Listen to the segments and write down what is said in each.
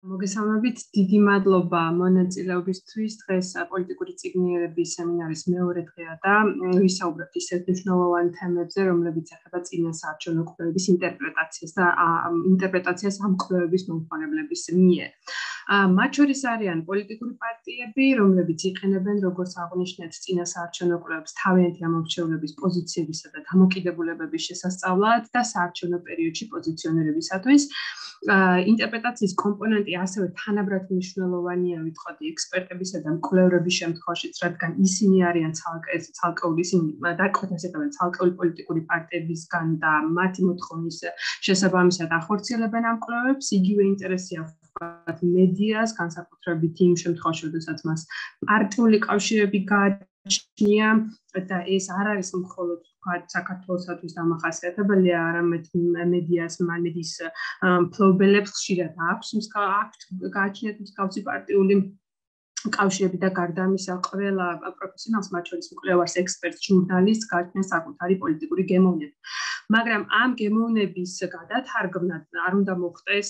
მოგესალმებით, დიდი მადლობა მონაწილეობისთვის. დღეს პოლიტიკური წიგნიერების სემინარის მეორე დღეა და ვისაუბრებთ ისეთ მნიშვნელოვან თემებზე, რომლებიც ეხება წინასაარჩევნო კვლევის ინტერპრეტაციას და ინტერპრეტაციას ამ კვლევების მომხმარებლების მიერ. მათ შორის არიან პოლიტიკური პარტიები, რომლებიც იყენებენ, როგორც აღნიშნეთ, წინასაარჩევნო კვლევებს თავიანთი ამორჩევლების პოზიციებისა და დამოკიდებულებების შესასწავლად და საარჩევნო პერიოდში პოზიციონირებისათვის. ინტერპრეტაციის კომპონენტი ასევე თანაბრად მნიშვნელოვანია, ვიტყოდი, ექსპერტებისა და მკვლევრების შემთხვევაშიც, რადგან ისინი არიან ცალკეული ცალკეული პოლიტიკური პარტიებისგან და მათი მოთხოვნის შესაბამისად ახორციელებენ ამ კვლევებს. იგივე ინტერესი აქვს მედიას, განსაკუთრებით იმ შემთხვევაში, როდესაც მას პარტიული კავშირები გააჩნია და ეს არ არის მხოლოდ საქართველოსთვის დამახასიათებელია, არამედ მედიის მფლობელებს ხშირად აქვს გააჩნიათ მსგავსი პარტიული კავშირები და გარდა ამისა ყველა პროფესიონალს, მათ შორის მკვლევარს, ექსპერტს, ჟურნალისტს გააჩნია საკუთარი პოლიტიკური გემოვნები. მაგრამ ამ გემოვნების გადათარგმნად არ უნდა მოხდეს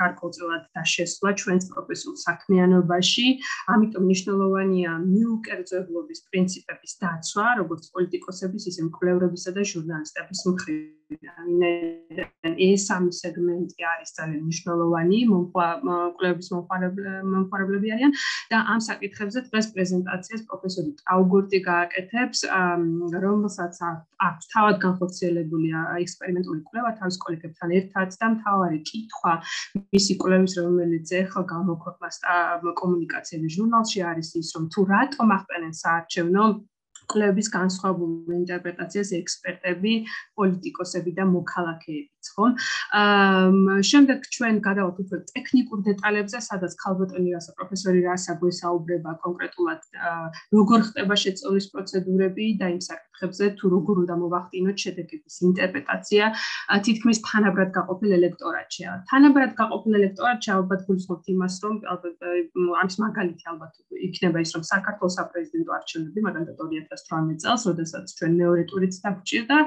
გარკვეულწილად დაშესვლა ჩვენს პროფესიულ საქმიანობაში, ამიტომ მნიშვნელოვანია მიუკერძებლობის პრინციპების დაცვა, როგორც პოლიტიკოსების, ისე მკვლევრებისა და ჟურნალისტების მხრიდან. ეს სამი სეგმენტი არის ძალიან მნიშვნელოვანი, მკვლევების მომხმარებლები არიან და ამ საკითხებზე დღეს პრეზენტაციას პროფესორი ტაუგორტი გააკეთებს, რომელსაც აქვს თავად განხორციელებული ექსპერიმენტული კვლევა თავის კოლეგებთან ერთად და მთავარი კითხვა მისი კვლევის, რომელიც ახლა გამოქვეყნდა კომუნიკაციების ჟურნალში არის ის, რომ თუ რატომ ახდენენ საარჩევნო კვლევის განსხვავებულ ინტერპრეტაციას ექსპერტები, პოლიტიკოსები და მოქალაქეებიც, ხო? შემდეგ ჩვენ გადავთ უფრო ტექნიკურ დეტალებზე, სადაც ქალბატონი რასა პროფესორი რასა გვესაუბრება კონკრეტულად როგორ ხდება შეწოვლის პროცედურები და იმ საკითხებზე, თუ როგორ უნდა მოვახდინოთ შედეგების ინტერპრეტაცია თითქმის თანაბრად გაყოფილ ელექტორატში. თანაბრად გაყოფილ ელექტორატში ალბათ გულისხმობთ იმას, რომ ამის მაგალითი ალბათ იქნება ის, რომ საქართველოს საპრეზიდენტო არჩევნები მაგალითად 2018 წელს, როდესაც ჩვენ მეორე ტურიც დაგვჭირდა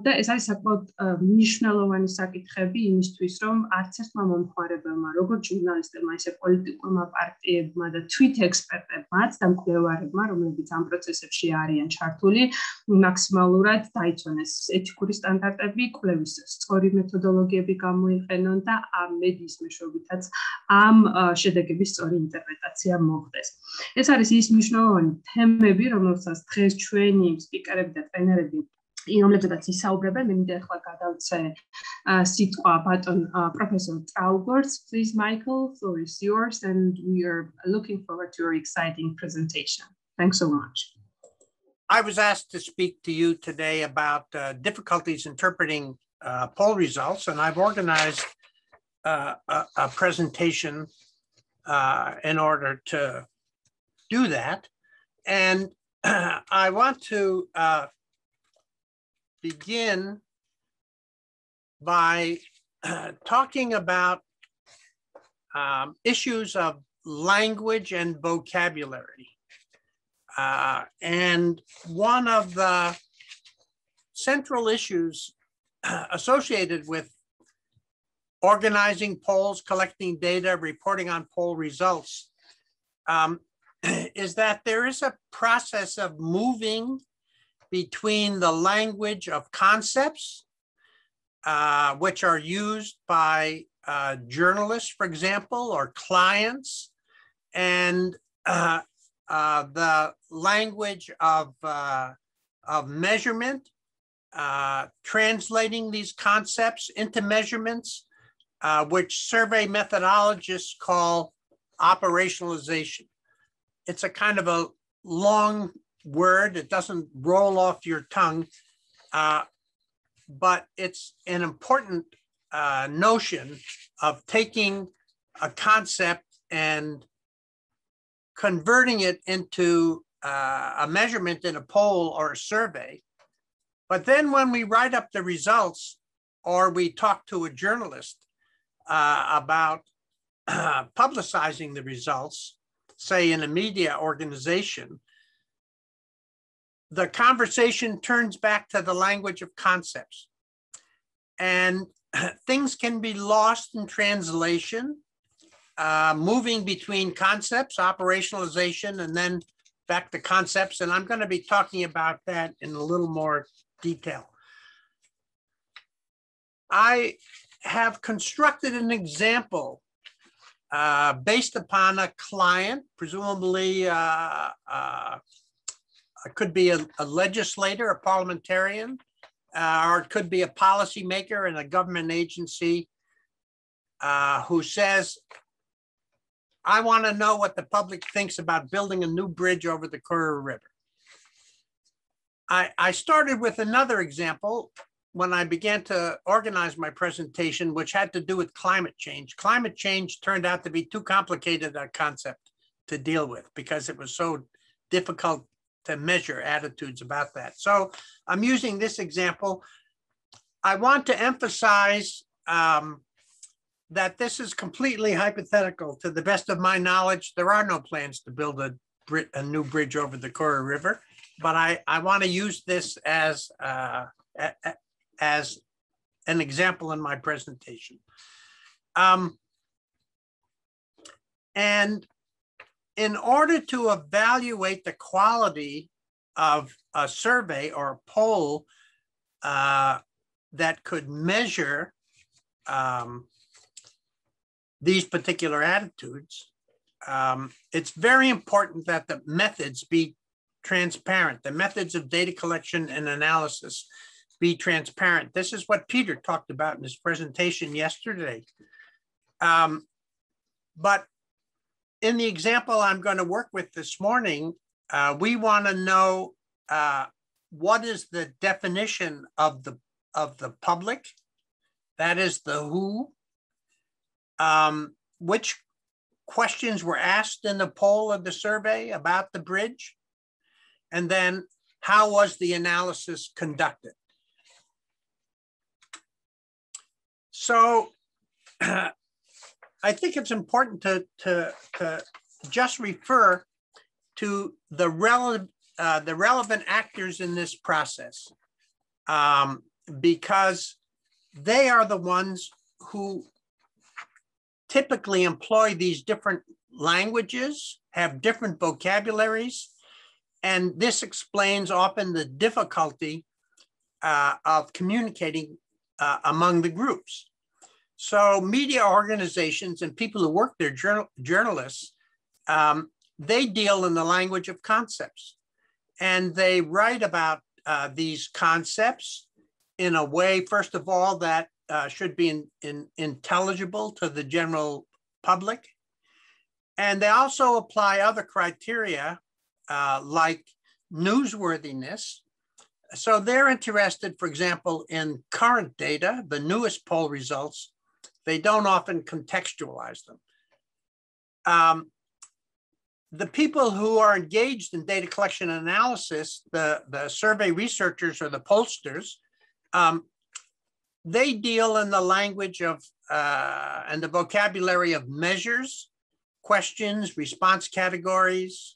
და ეს არის საკმაოდ მნიშვნელოვანი საკითხები იმისთვის, რომ არც ერთმა მომხმარებელმა, როგორც ჟურნალისტებმა, ისე პოლიტიკურმა პარტიებმა და თვით ექსპერტებმაც და მკვლევარებმა, რომლებიც ამ პროცესებში არიან ჩართული, მაქსიმალურად დაიცვანეს ეთიკური სტანდარტები, კვლევის სწორი მეთოდოლოგიები გამოიყენონ და ამ მედიის მეშვეობითაც ამ შედეგების სწორი ინტერპრეტაცია მოხდეს. ეს არის ის მნიშვნელოვანი თემები, რომელსაც დღეს ჩვენი სპიკერები და ტრენერები რომლებზედაც ისაუბრებენ. მე მინდა ახლა გადავცე სიტყვა ბატონ პროფესორ Traugort's. Please, Michael, floor is yours and we are looking forward to your exciting presentation. Thanks so much. I was asked to speak to you today about difficulties interpreting poll results, and I've organized a presentation in order to do that. And I want to begin by talking about issues of language and vocabulary. And one of the central issues associated with organizing polls, collecting data, reporting on poll results, is that there is a process of moving between the language of concepts, which are used by journalists, for example, or clients, and the language of measurement, translating these concepts into measurements, which survey methodologists call operationalization. It's a kind of a long word. It doesn't roll off your tongue, but it's an important notion of taking a concept and converting it into a measurement in a poll or a survey. But then when we write up the results or we talk to a journalist about publicizing the results, say in a media organization, the conversation turns back to the language of concepts. And things can be lost in translation moving between concepts, operationalization, and then back to concepts. And I'm going to be talking about that in a little more detail. I have constructed an example based upon a client, presumably it could be a legislator, a parliamentarian, or it could be a policymaker in a government agency who says, I want to know what the public thinks about building a new bridge over the Kura River. I started with another example when I began to organize my presentation, which had to do with climate change. Climate change turned out to be too complicated a concept to deal with because it was so difficult to measure attitudes about that. So I'm using this example. I want to emphasize that this is completely hypothetical. To the best of my knowledge, there are no plans to build a new bridge over the Kura River, but I want to use this as an example in my presentation. And in order to evaluate the quality of a survey or a poll that could measure these particular attitudes, it's very important that the methods be transparent. The methods of data collection and analysis be transparent. This is what Peter talked about in his presentation yesterday. But in the example I'm going to work with this morning, we want to know what is the definition of the public, that is the who, which questions were asked in the poll of the survey about the bridge, and then how was the analysis conducted. So I think it's important to just refer to the relevant actors in this process, because they are the ones who typically employ these different languages, have different vocabularies, and this explains often the difficulty of communicating among the groups. So media organizations and people who work there, journalists, they deal in the language of concepts, and they write about these concepts in a way, first of all, that should be intelligible to the general public. And they also apply other criteria like newsworthiness. So they're interested, for example, in current data, the newest poll results. They don't often contextualize them. The people who are engaged in data collection and analysis, the survey researchers or the pollsters, they deal in the language of and the vocabulary of measures, questions, response categories,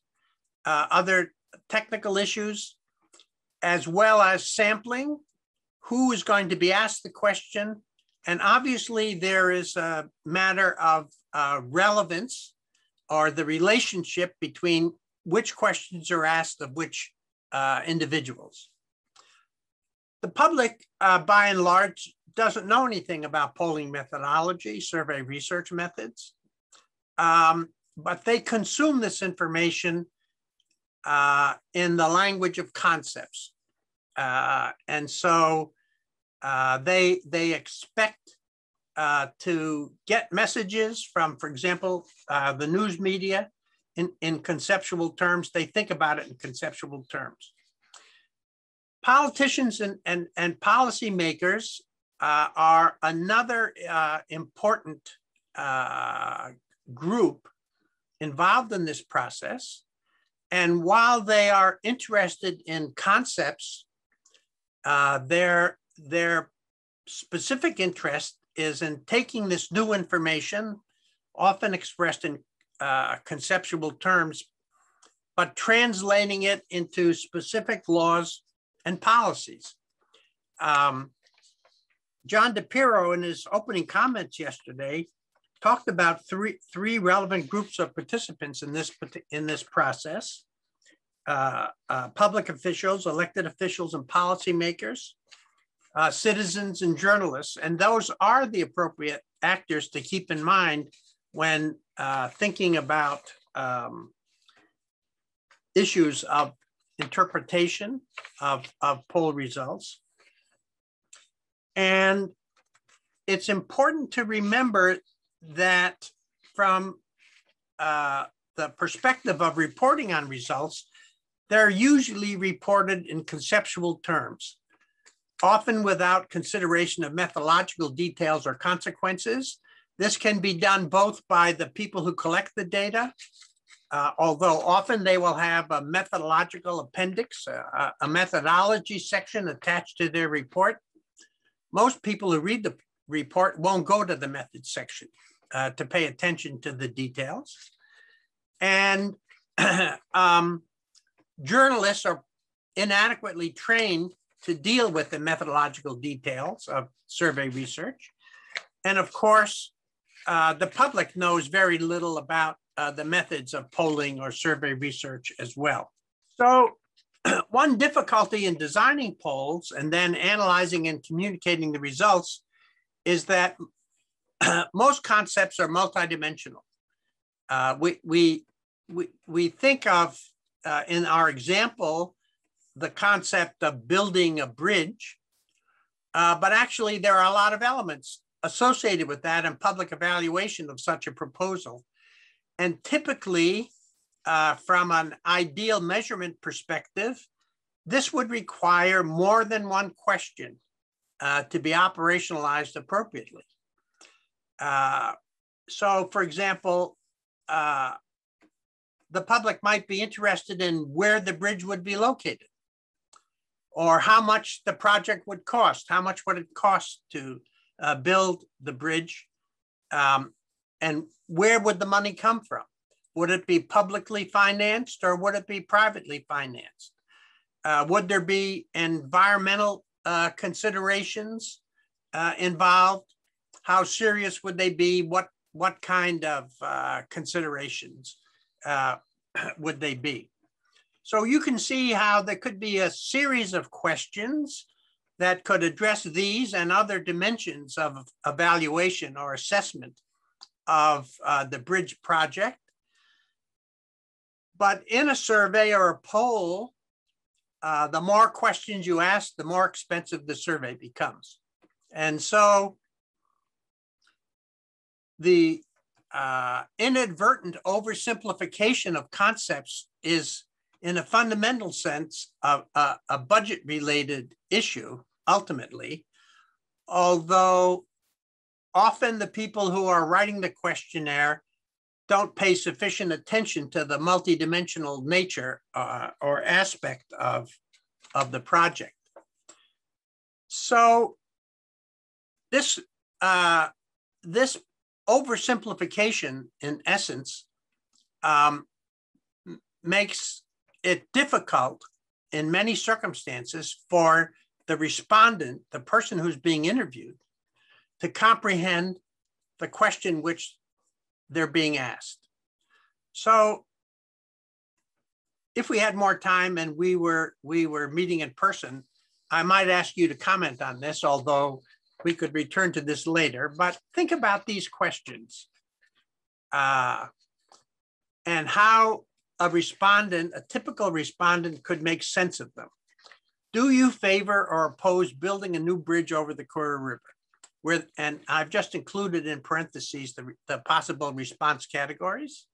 other technical issues, as well as sampling, who is going to be asked the question. And obviously there is a matter of relevance, or the relationship between which questions are asked of which individuals. The public, by and large, doesn't know anything about polling methodology, survey research methods, but they consume this information in the language of concepts. And so they expect to get messages from, for example, the news media in conceptual terms. They think about it in conceptual terms. Politicians and policymakers are another important group involved in this process. And while they are interested in concepts, their specific interest is in taking this new information, often expressed in conceptual terms, but translating it into specific laws and policies. John DePiro, in his opening comments yesterday, talked about three relevant groups of participants in this process: public officials, elected officials, and policymakers, citizens, and journalists. And those are the appropriate actors to keep in mind when thinking about issues of interpretation of poll results. And it's important to remember that from the perspective of reporting on results, they're usually reported in conceptual terms, often without consideration of methodological details or consequences. This can be done both by the people who collect the data, although often they will have a methodological appendix, a methodology section attached to their report. Most people who read the report won't go to the methods section to pay attention to the details. And journalists are inadequately trained to deal with the methodological details of survey research. And of course, the public knows very little about the methods of polling or survey research as well. So one difficulty in designing polls and then analyzing and communicating the results is that most concepts are multidimensional. We think of, in our example, the concept of building a bridge, but actually there are a lot of elements associated with that and public evaluation of such a proposal. And typically, from an ideal measurement perspective, this would require more than one question to be operationalized appropriately. So for example, the public might be interested in where the bridge would be located, or how much the project would cost. How much would it cost to build the bridge? And where would the money come from? Would it be publicly financed or would it be privately financed? Would there be environmental considerations involved? How serious would they be? What kind of considerations would they be? So you can see how there could be a series of questions that could address these and other dimensions of evaluation or assessment of the bridge project. But in a survey or a poll, the more questions you ask, the more expensive the survey becomes. And so the inadvertent oversimplification of concepts is, in a fundamental sense, a budget-related issue, ultimately, although often the people who are writing the questionnaire don't pay sufficient attention to the multidimensional nature or aspect of the project. So this oversimplification, in essence, makes it difficult in many circumstances for the respondent, the person who's being interviewed, to comprehend the question which they're being asked. So if we had more time and we were meeting in person, I might ask you to comment on this, although we could return to this later. But think about these questions and how a typical respondent could make sense of them. Do you favor or oppose building a new bridge over the Kura River? And I've just included in parentheses the possible response categories.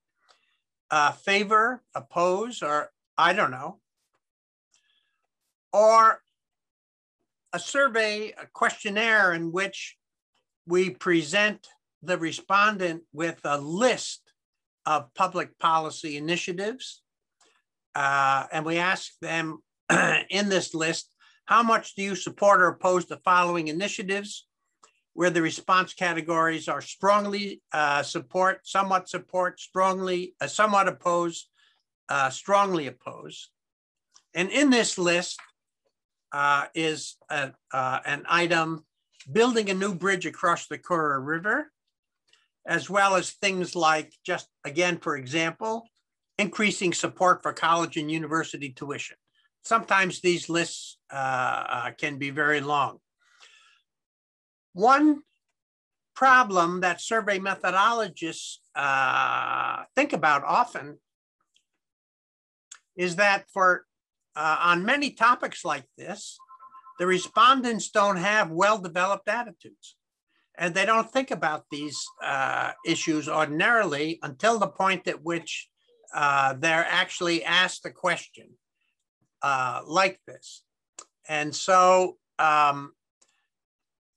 Favor, oppose, or I don't know. Or a survey, a questionnaire in which we present the respondent with a list of public policy initiatives. And we ask them in this list, how much do you support or oppose the following initiatives, where the response categories are strongly support, strongly, somewhat oppose, strongly oppose. And in this list is an item, building a new bridge across the Kura River. as well as things like, just again, for example, increasing support for college and university tuition. Sometimes these lists can be very long. One problem that survey methodologists think about often is that on many topics like this, the respondents don't have well-developed attitudes, and they don't think about these issues ordinarily until the point at which they're actually asked a question like this. And so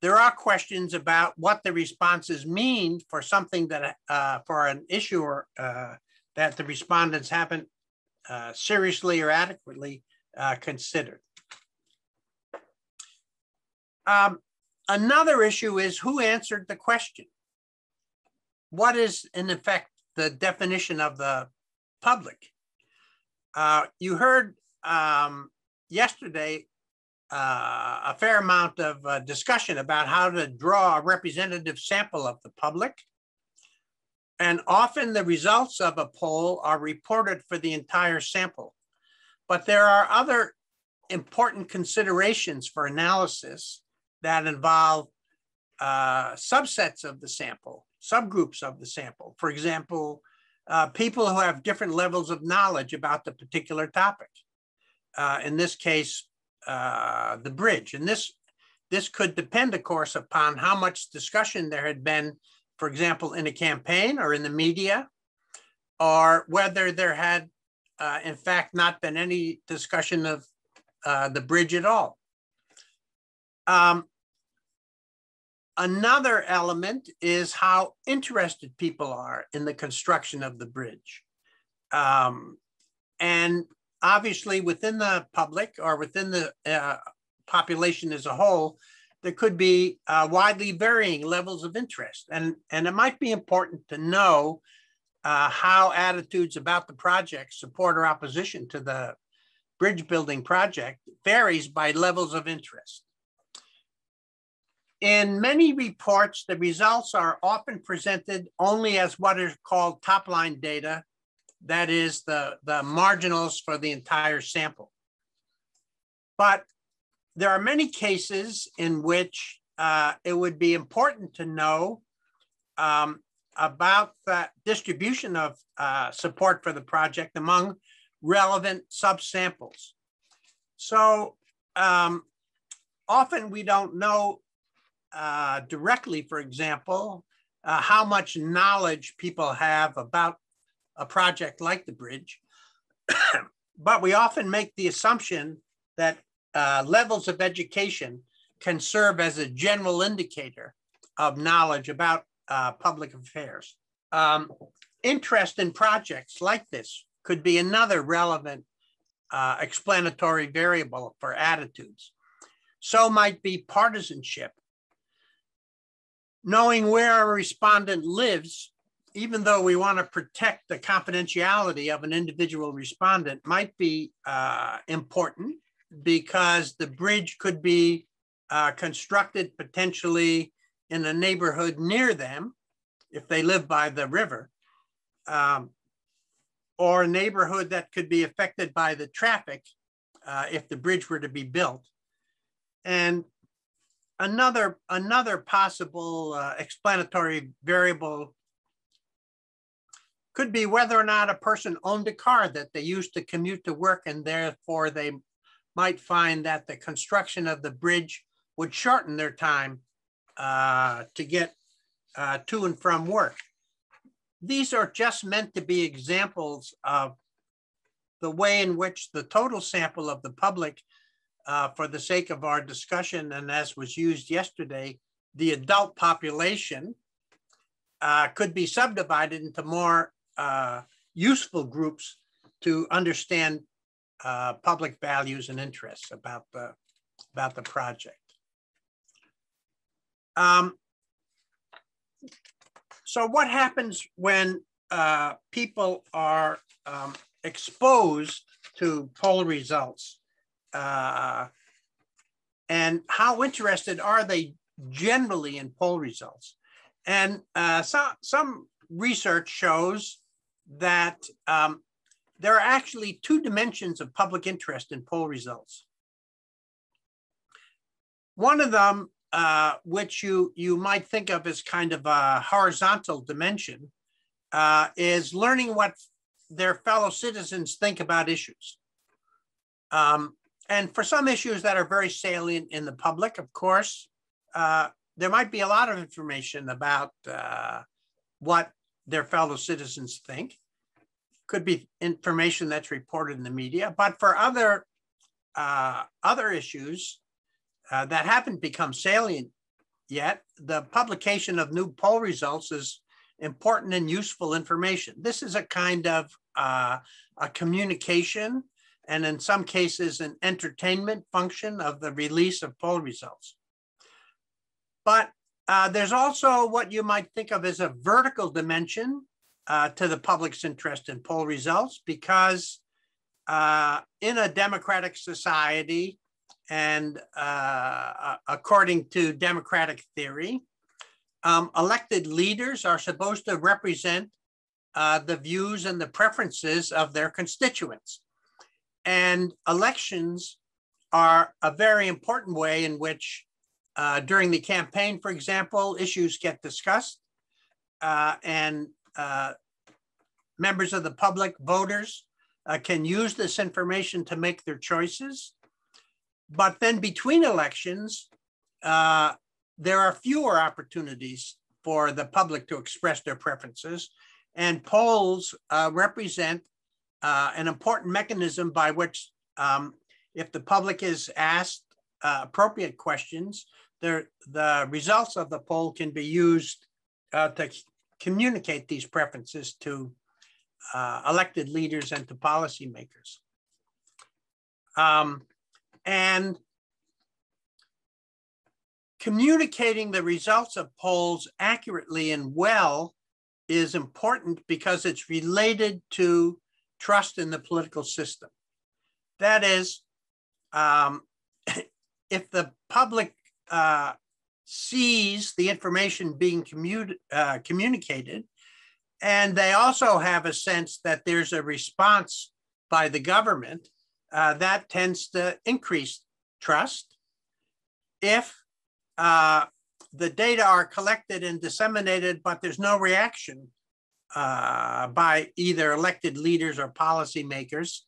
there are questions about what the responses mean for something that, for an issue that the respondents haven't seriously or adequately considered. Another issue is who answered the question. What is, in effect, the definition of the public? You heard yesterday a fair amount of discussion about how to draw a representative sample of the public. And often the results of a poll are reported for the entire sample. But there are other important considerations for analysis that involve subsets of the sample, subgroups of the sample. For example, people who have different levels of knowledge about the particular topic. In this case, the bridge. And this could depend, of course, upon how much discussion there had been, for example, in a campaign or in the media, or whether there had, in fact, not been any discussion of the bridge at all. Another element is how interested people are in the construction of the bridge. And obviously within the public or within the population as a whole, there could be widely varying levels of interest. And it might be important to know how attitudes about the project, support or opposition to the bridge building project, varies by levels of interest. In many reports, the results are often presented only as what is called top-line data, that is the marginals for the entire sample. But there are many cases in which it would be important to know about the distribution of support for the project among relevant subsamples. So often we don't know directly, for example, how much knowledge people have about a project like the bridge, but we often make the assumption that levels of education can serve as a general indicator of knowledge about public affairs. Interest in projects like this could be another relevant explanatory variable for attitudes. So might be partisanship. Knowing where a respondent lives, even though we want to protect the confidentiality of an individual respondent, might be important because the bridge could be constructed potentially in a neighborhood near them, if they live by the river, or a neighborhood that could be affected by the traffic if the bridge were to be built. And another possible explanatory variable could be whether or not a person owned a car that they used to commute to work, and therefore they might find that the construction of the bridge would shorten their time to get to and from work. These are just meant to be examples of the way in which the total sample of the public, for the sake of our discussion, and as was used yesterday, the adult population could be subdivided into more useful groups to understand public values and interests about the project. So what happens when people are exposed to poll results? And how interested are they generally in poll results? And some research shows that there are actually two dimensions of public interest in poll results. One of them, which you might think of as kind of a horizontal dimension, is learning what their fellow citizens think about issues. And for some issues that are very salient in the public, of course, there might be a lot of information about what their fellow citizens think. Could be information that's reported in the media, but for other issues that haven't become salient yet, the publication of new poll results is important and useful information. This is a kind of a communication, and in some cases, an entertainment function of the release of poll results. But there's also what you might think of as a vertical dimension to the public's interest in poll results, because in a democratic society and according to democratic theory, elected leaders are supposed to represent the views and the preferences of their constituents. And elections are a very important way in which during the campaign, for example, issues get discussed and members of the public, voters, can use this information to make their choices. But then between elections, there are fewer opportunities for the public to express their preferences, and polls represent an important mechanism by which, if the public is asked appropriate questions, the results of the poll can be used to communicate these preferences to elected leaders and to policymakers. And communicating the results of polls accurately and well is important because it's related to trust in the political system. That is, if the public sees the information being communicated, and they also have a sense that there's a response by the government, that tends to increase trust. If the data are collected and disseminated, but there's no reaction by either elected leaders or policymakers,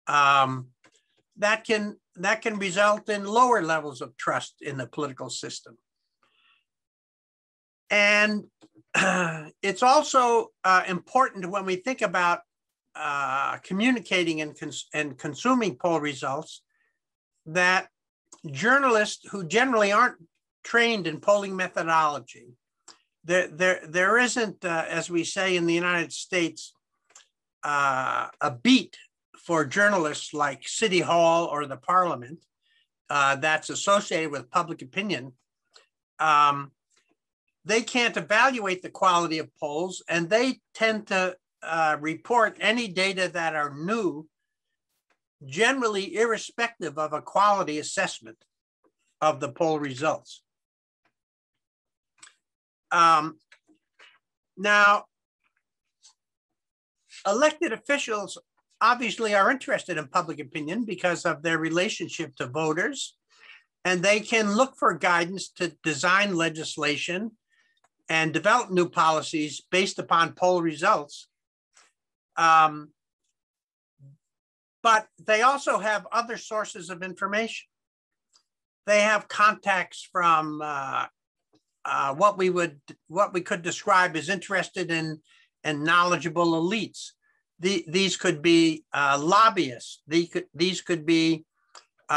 that can result in lower levels of trust in the political system. And it's also important when we think about communicating and consuming poll results that journalists who generally aren't trained in polling methodology, there isn't, as we say in the United States, a beat for journalists like City Hall or the Parliament that's associated with public opinion. They can't evaluate the quality of polls, and they tend to report any data that are new, generally irrespective of a quality assessment of the poll results. Now, elected officials obviously are interested in public opinion because of their relationship to voters, and they can look for guidance to design legislation and develop new policies based upon poll results. But they also have other sources of information. They have contacts from what we could describe as interested in and knowledgeable elites. These could be lobbyists. These could be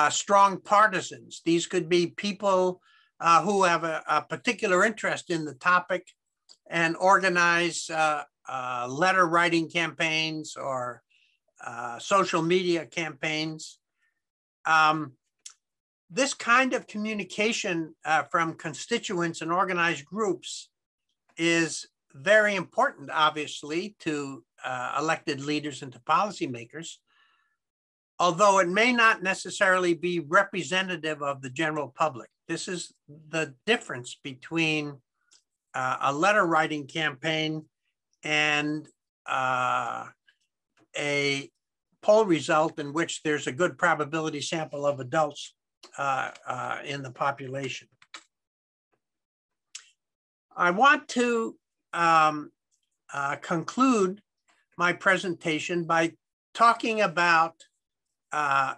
strong partisans. These could be people who have a particular interest in the topic and organize letter writing campaigns or social media campaigns. This kind of communication from constituents and organized groups is very important, obviously, to elected leaders and to policymakers, although it may not necessarily be representative of the general public. This is the difference between a letter writing campaign and a poll result in which there's a good probability sample of adults in the population. I want to conclude my presentation by talking about a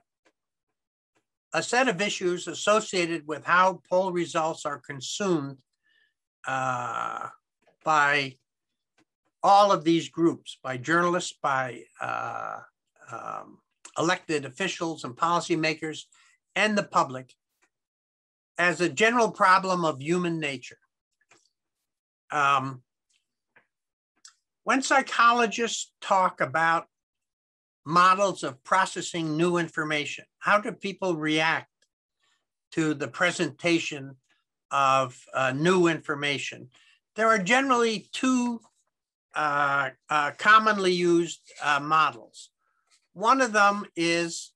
set of issues associated with how poll results are consumed by all of these groups, by journalists, by elected officials and policymakers, and the public, as a general problem of human nature. When psychologists talk about models of processing new information, how do people react to the presentation of new information? There are generally two commonly used models. One of them is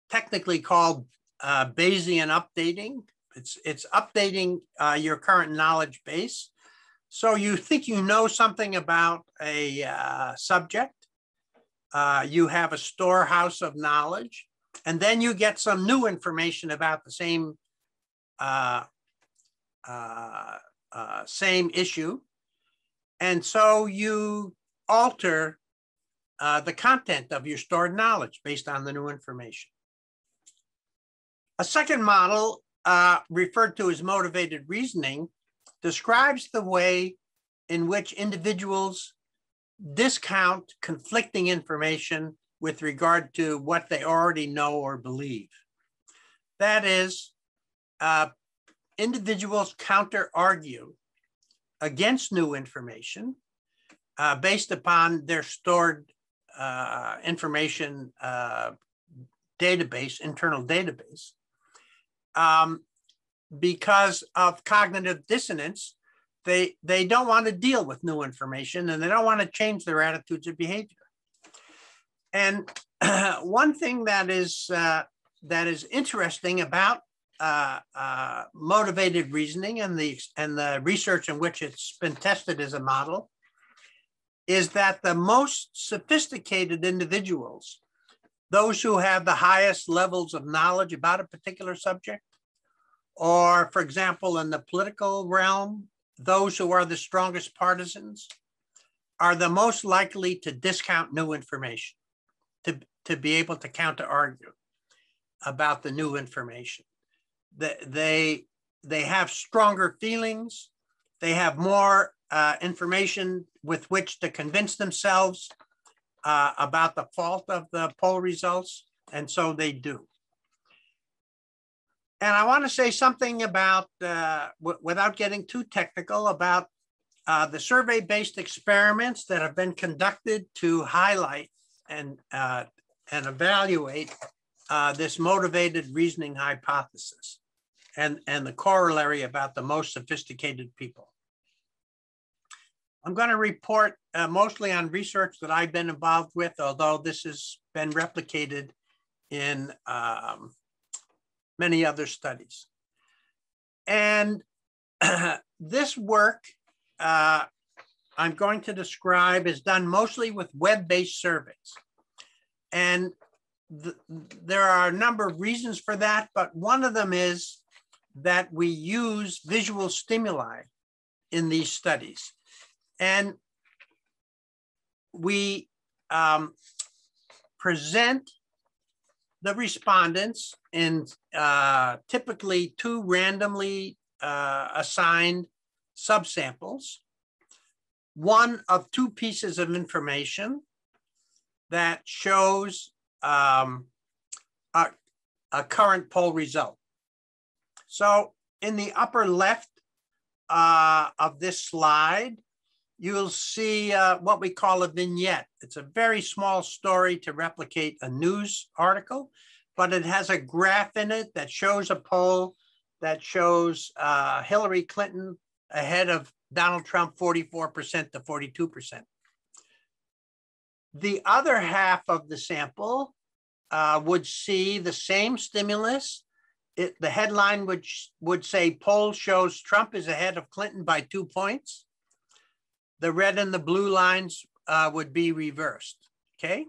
technically called Bayesian updating. It's updating your current knowledge base. So you think you know something about a subject, you have a storehouse of knowledge, and then you get some new information about the same issue. And so you alter the content of your stored knowledge based on the new information. A second model, referred to as motivated reasoning, describes the way in which individuals discount conflicting information with regard to what they already know or believe. That is, individuals counter-argue against new information based upon their stored information database, internal database. Because of cognitive dissonance, they don't want to deal with new information and they don't want to change their attitudes or behavior. And one thing that is interesting about motivated reasoning and the research in which it's been tested as a model is that the most sophisticated individuals, those who have the highest levels of knowledge about a particular subject, or for example, in the political realm, those who are the strongest partisans, are the most likely to discount new information, to be able to counter-argue about the new information. They have stronger feelings, they have more information with which to convince themselves about the fault of the poll results, and so they do. And I want to say something about, without getting too technical, about the survey-based experiments that have been conducted to highlight and evaluate this motivated reasoning hypothesis and the corollary about the most sophisticated people. I'm going to report mostly on research that I've been involved with, although this has been replicated in many other studies. And this work I'm going to describe is done mostly with web-based surveys. And there are a number of reasons for that, but one of them is that we use visual stimuli in these studies. And we present the respondents in typically two randomly assigned subsamples, one of two pieces of information that shows a current poll result. So in the upper left of this slide, you'll see what we call a vignette. It's a very small story to replicate a news article, but it has a graph in it that shows a poll that shows Hillary Clinton ahead of Donald Trump 44% to 42%. The other half of the sample would see the same stimulus the headline would say, poll shows Trump is ahead of Clinton by 2 points. The red and the blue lines would be reversed, okay?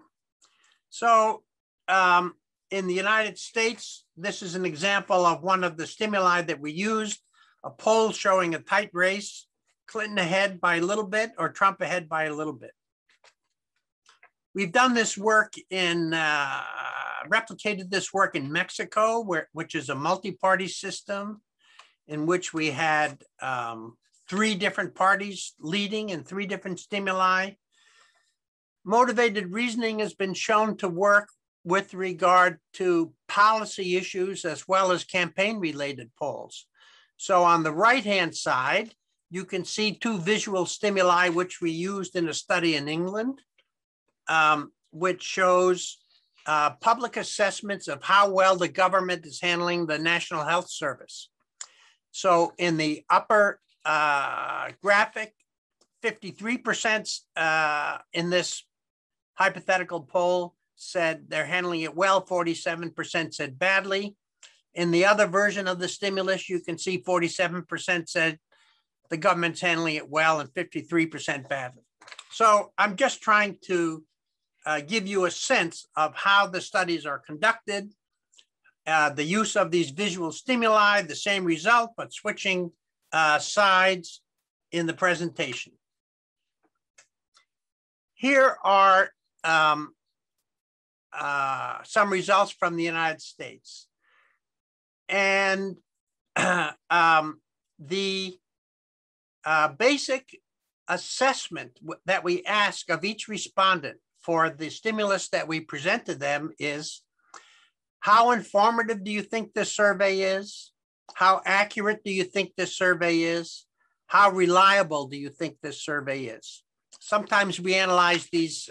So in the United States, this is an example of one of the stimuli that we used, a poll showing a tight race, Clinton ahead by a little bit or Trump ahead by a little bit. We've done this work replicated this work in Mexico, which is a multi-party system in which we had 3 different parties leading and 3 different stimuli. Motivated reasoning has been shown to work with regard to policy issues as well as campaign-related polls. So on the right-hand side, you can see 2 visual stimuli which we used in a study in England, which shows public assessments of how well the government is handling the National Health Service. So in the upper graphic, 53% in this hypothetical poll said they're handling it well, 47% said badly. In the other version of the stimulus, you can see 47% said the government's handling it well and 53% badly. So I'm just trying to give you a sense of how the studies are conducted, the use of these visual stimuli, the same result, but switching sides in the presentation. Here are some results from the United States. And the basic assessment that we ask of each respondent for the stimulus that we present to them is, how informative do you think this survey is? How accurate do you think this survey is? How reliable do you think this survey is? Sometimes we analyze these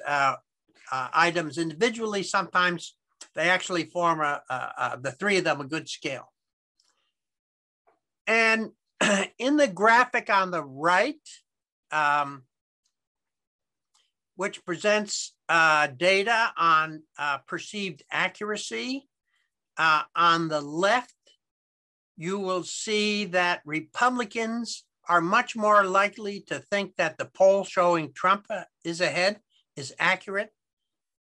items individually. Sometimes they actually form the 3 of them a good scale. And in the graphic on the right, which presents data on perceived accuracy, on the left, you will see that Republicans are much more likely to think that the poll showing Trump is ahead is accurate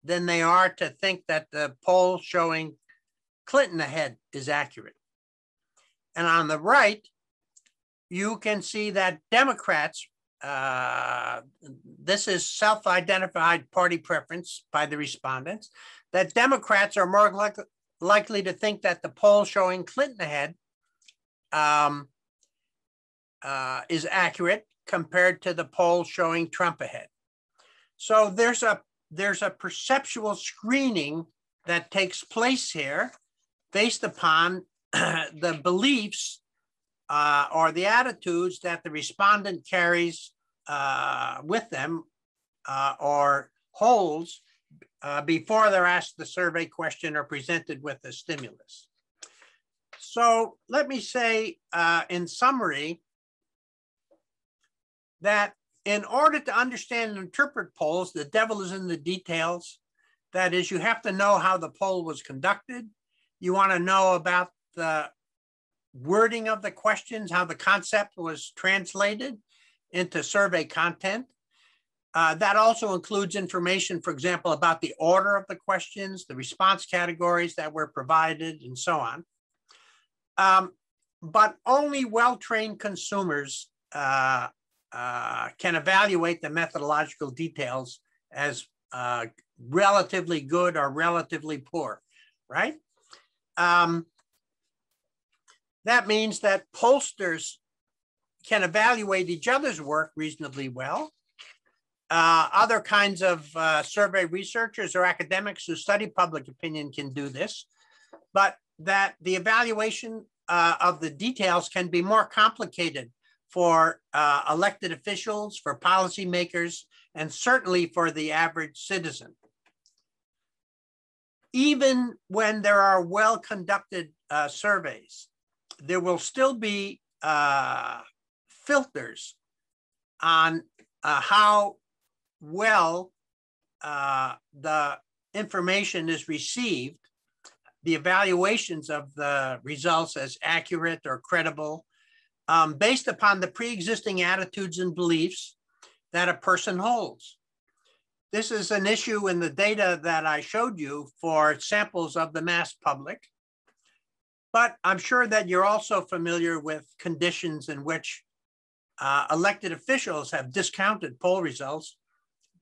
than they are to think that the poll showing Clinton ahead is accurate. And on the right, you can see that Democrats, this is self-identified party preference by the respondents, that Democrats are more likely to think that the poll showing Clinton ahead is accurate compared to the poll showing Trump ahead. So there's a perceptual screening that takes place here based upon the beliefs or the attitudes that the respondent carries with them or holds before they're asked the survey question or presented with the stimulus. So let me say in summary that in order to understand and interpret polls, the devil is in the details. That is, you have to know how the poll was conducted. You want to know about the wording of the questions, how the concept was translated into survey content. That also includes information, for example, about the order of the questions, the response categories that were provided, and so on. But only well-trained consumers can evaluate the methodological details as relatively good or relatively poor, right? That means that pollsters can evaluate each other's work reasonably well. Other kinds of survey researchers or academics who study public opinion can do this, but that the evaluation of the details can be more complicated for elected officials, for policymakers, and certainly for the average citizen. Even when there are well-conducted surveys, there will still be filters on how well the information is received the evaluations of the results as accurate or credible based upon the pre-existing attitudes and beliefs that a person holds. This is an issue in the data that I showed you for samples of the mass public, but I'm sure that you're also familiar with conditions in which elected officials have discounted poll results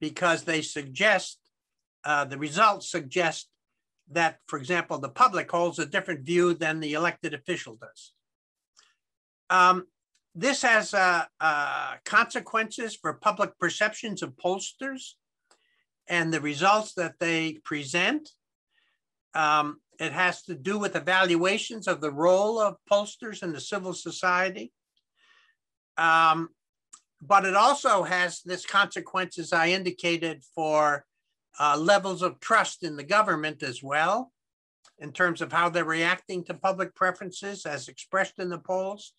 because they suggest, the results suggest that, for example, the public holds a different view than the elected official does. This has consequences for public perceptions of pollsters and the results that they present. It has to do with evaluations of the role of pollsters in the civil society. But it also has this consequences I indicated for levels of trust in the government as well, in terms of how they're reacting to public preferences as expressed in the polls.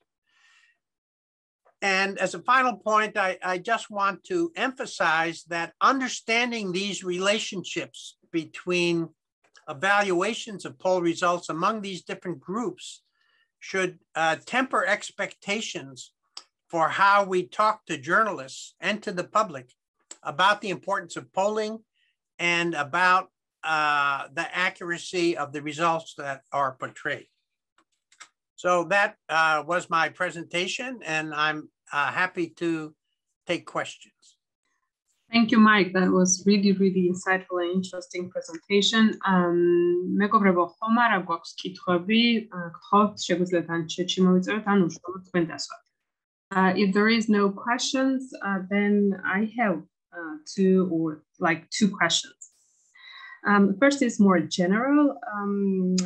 And as a final point, I just want to emphasize that understanding these relationships between evaluations of poll results among these different groups should temper expectations for how we talk to journalists and to the public about the importance of polling and about the accuracy of the results that are portrayed. So that was my presentation, and I'm happy to take questions. Thank you, Mike. That was really, really insightful and interesting presentation. მეგობრებო, ხომ არა გვაქვს კითხვები? გთხოვთ, შეგვიძლიათ ან ჩატში მოვიწეროთ, ან უშუალოდ თქვენ დასვათ. If there is no questions, then I have two questions. First is more general.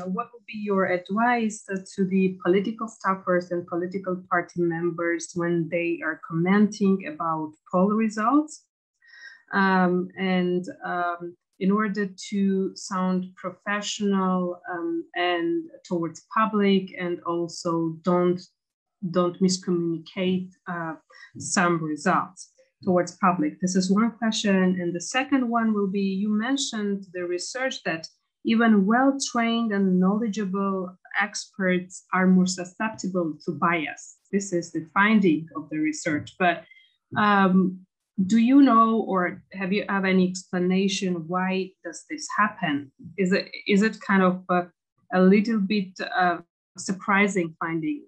What would be your advice to the political staffers and political party members when they are commenting about poll results? In order to sound professional and towards public, and also don't miscommunicate some results towards public. This is one question. And the second one will be, you mentioned the research that even well-trained and knowledgeable experts are more susceptible to bias. This is the finding of the research. But do you know, or have you have any explanation why does this happen? Is it kind of a little bit surprising finding?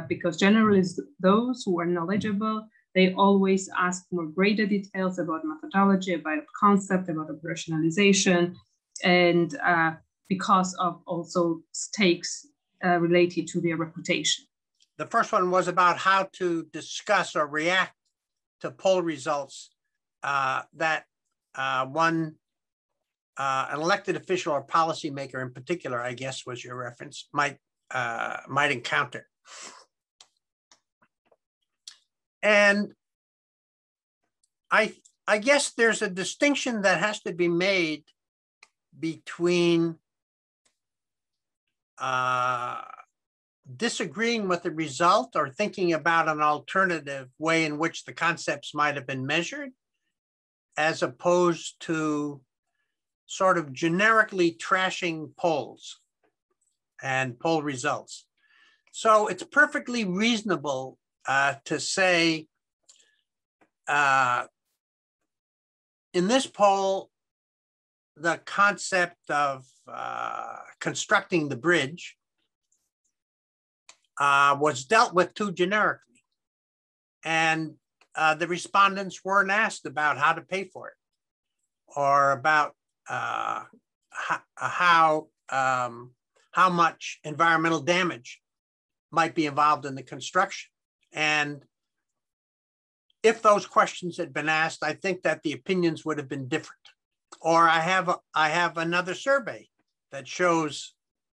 Because generally those who are knowledgeable, they always ask for greater details about methodology, about concept, about operationalization, and because of also stakes related to their reputation. The first one was about how to discuss or react to poll results that an elected official or policymaker in particular, I guess was your reference, might encounter. And I guess there's a distinction that has to be made between disagreeing with the result or thinking about an alternative way in which the concepts might have been measured, as opposed to sort of generically trashing polls and poll results. So it's perfectly reasonable to say, in this poll, the concept of constructing the bridge was dealt with too generically. And the respondents weren't asked about how to pay for it, or about how much environmental damage might be involved in the construction. And if those questions had been asked, I think that the opinions would have been different. Or I have another survey that shows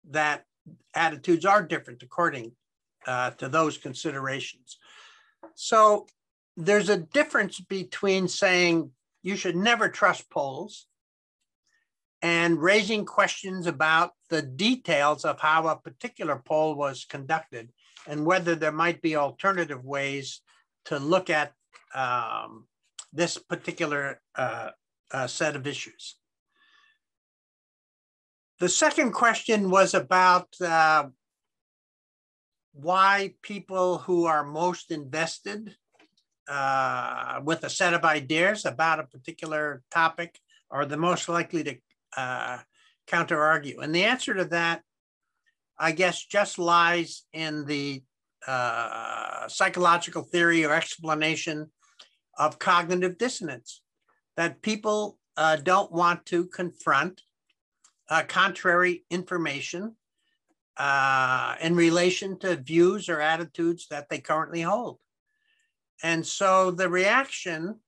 that attitudes are different according to those considerations. So there's a difference between saying you should never trust polls and raising questions about the details of how a particular poll was conducted and whether there might be alternative ways to look at this particular set of issues. The second question was about why people who are most invested with a set of ideas about a particular topic are the most likely to counter-argue. And the answer to that, I guess, just lies in the psychological theory or explanation of cognitive dissonance, that people don't want to confront contrary information in relation to views or attitudes that they currently hold. And so the reaction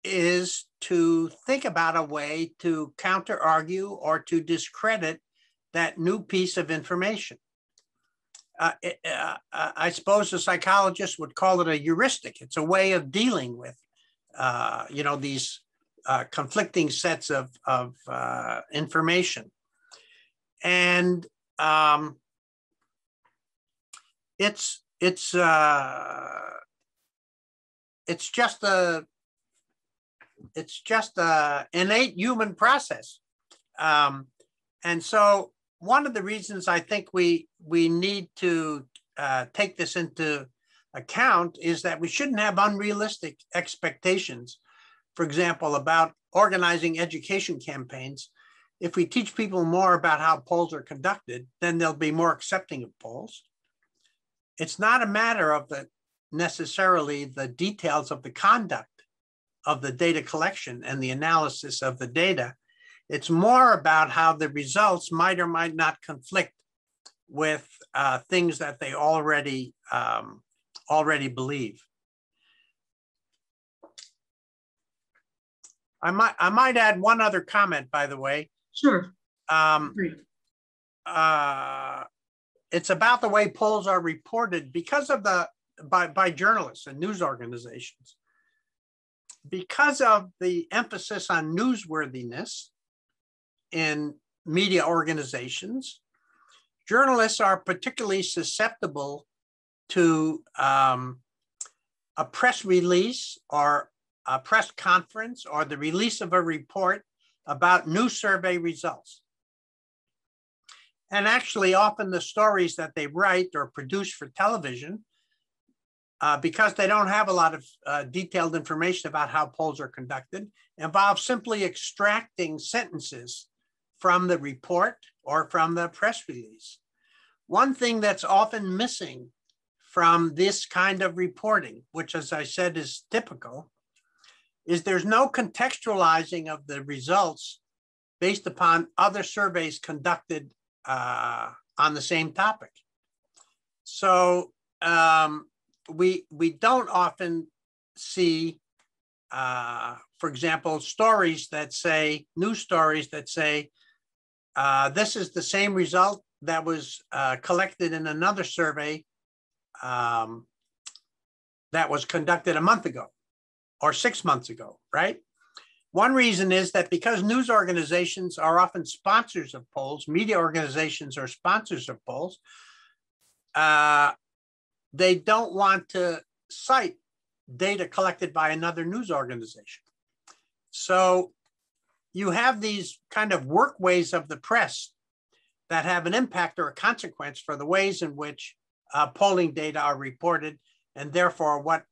is to think about a way to counter-argue or to discredit that new piece of information. I suppose a psychologist would call it a heuristic. It's a way of dealing with, these conflicting sets of information. And it's just a innate human process. And so one of the reasons I think we need to take this into account is that we shouldn't have unrealistic expectations. For example, about organizing education campaigns. If we teach people more about how polls are conducted, then they'll be more accepting of polls. It's not a matter of necessarily the details of the conduct of the data collection and the analysis of the data. It's more about how the results might or might not conflict with things that they already believe. I might add one other comment, by the way. Sure. It's about the way polls are reported because of by journalists and news organizations. Because of the emphasis on newsworthiness in media organizations, journalists are particularly susceptible to a press release or a press conference or the release of a report about new survey results. And actually, often the stories that they write or produce for television, because they don't have a lot of detailed information about how polls are conducted, involve simply extracting sentences from the report or from the press release. One thing that's often missing from this kind of reporting, which, as I said, is typical, is there's no contextualizing of the results based upon other surveys conducted on the same topic. So we don't often see, for example, news stories that say, this is the same result that was collected in another survey that was conducted a month ago or 6 months ago, right? One reason is that because news organizations are often sponsors of polls, media organizations are sponsors of polls, they don't want to cite data collected by another news organization. So you have these kind of workways of the press that have an impact or a consequence for the ways in which polling data are reported, and therefore what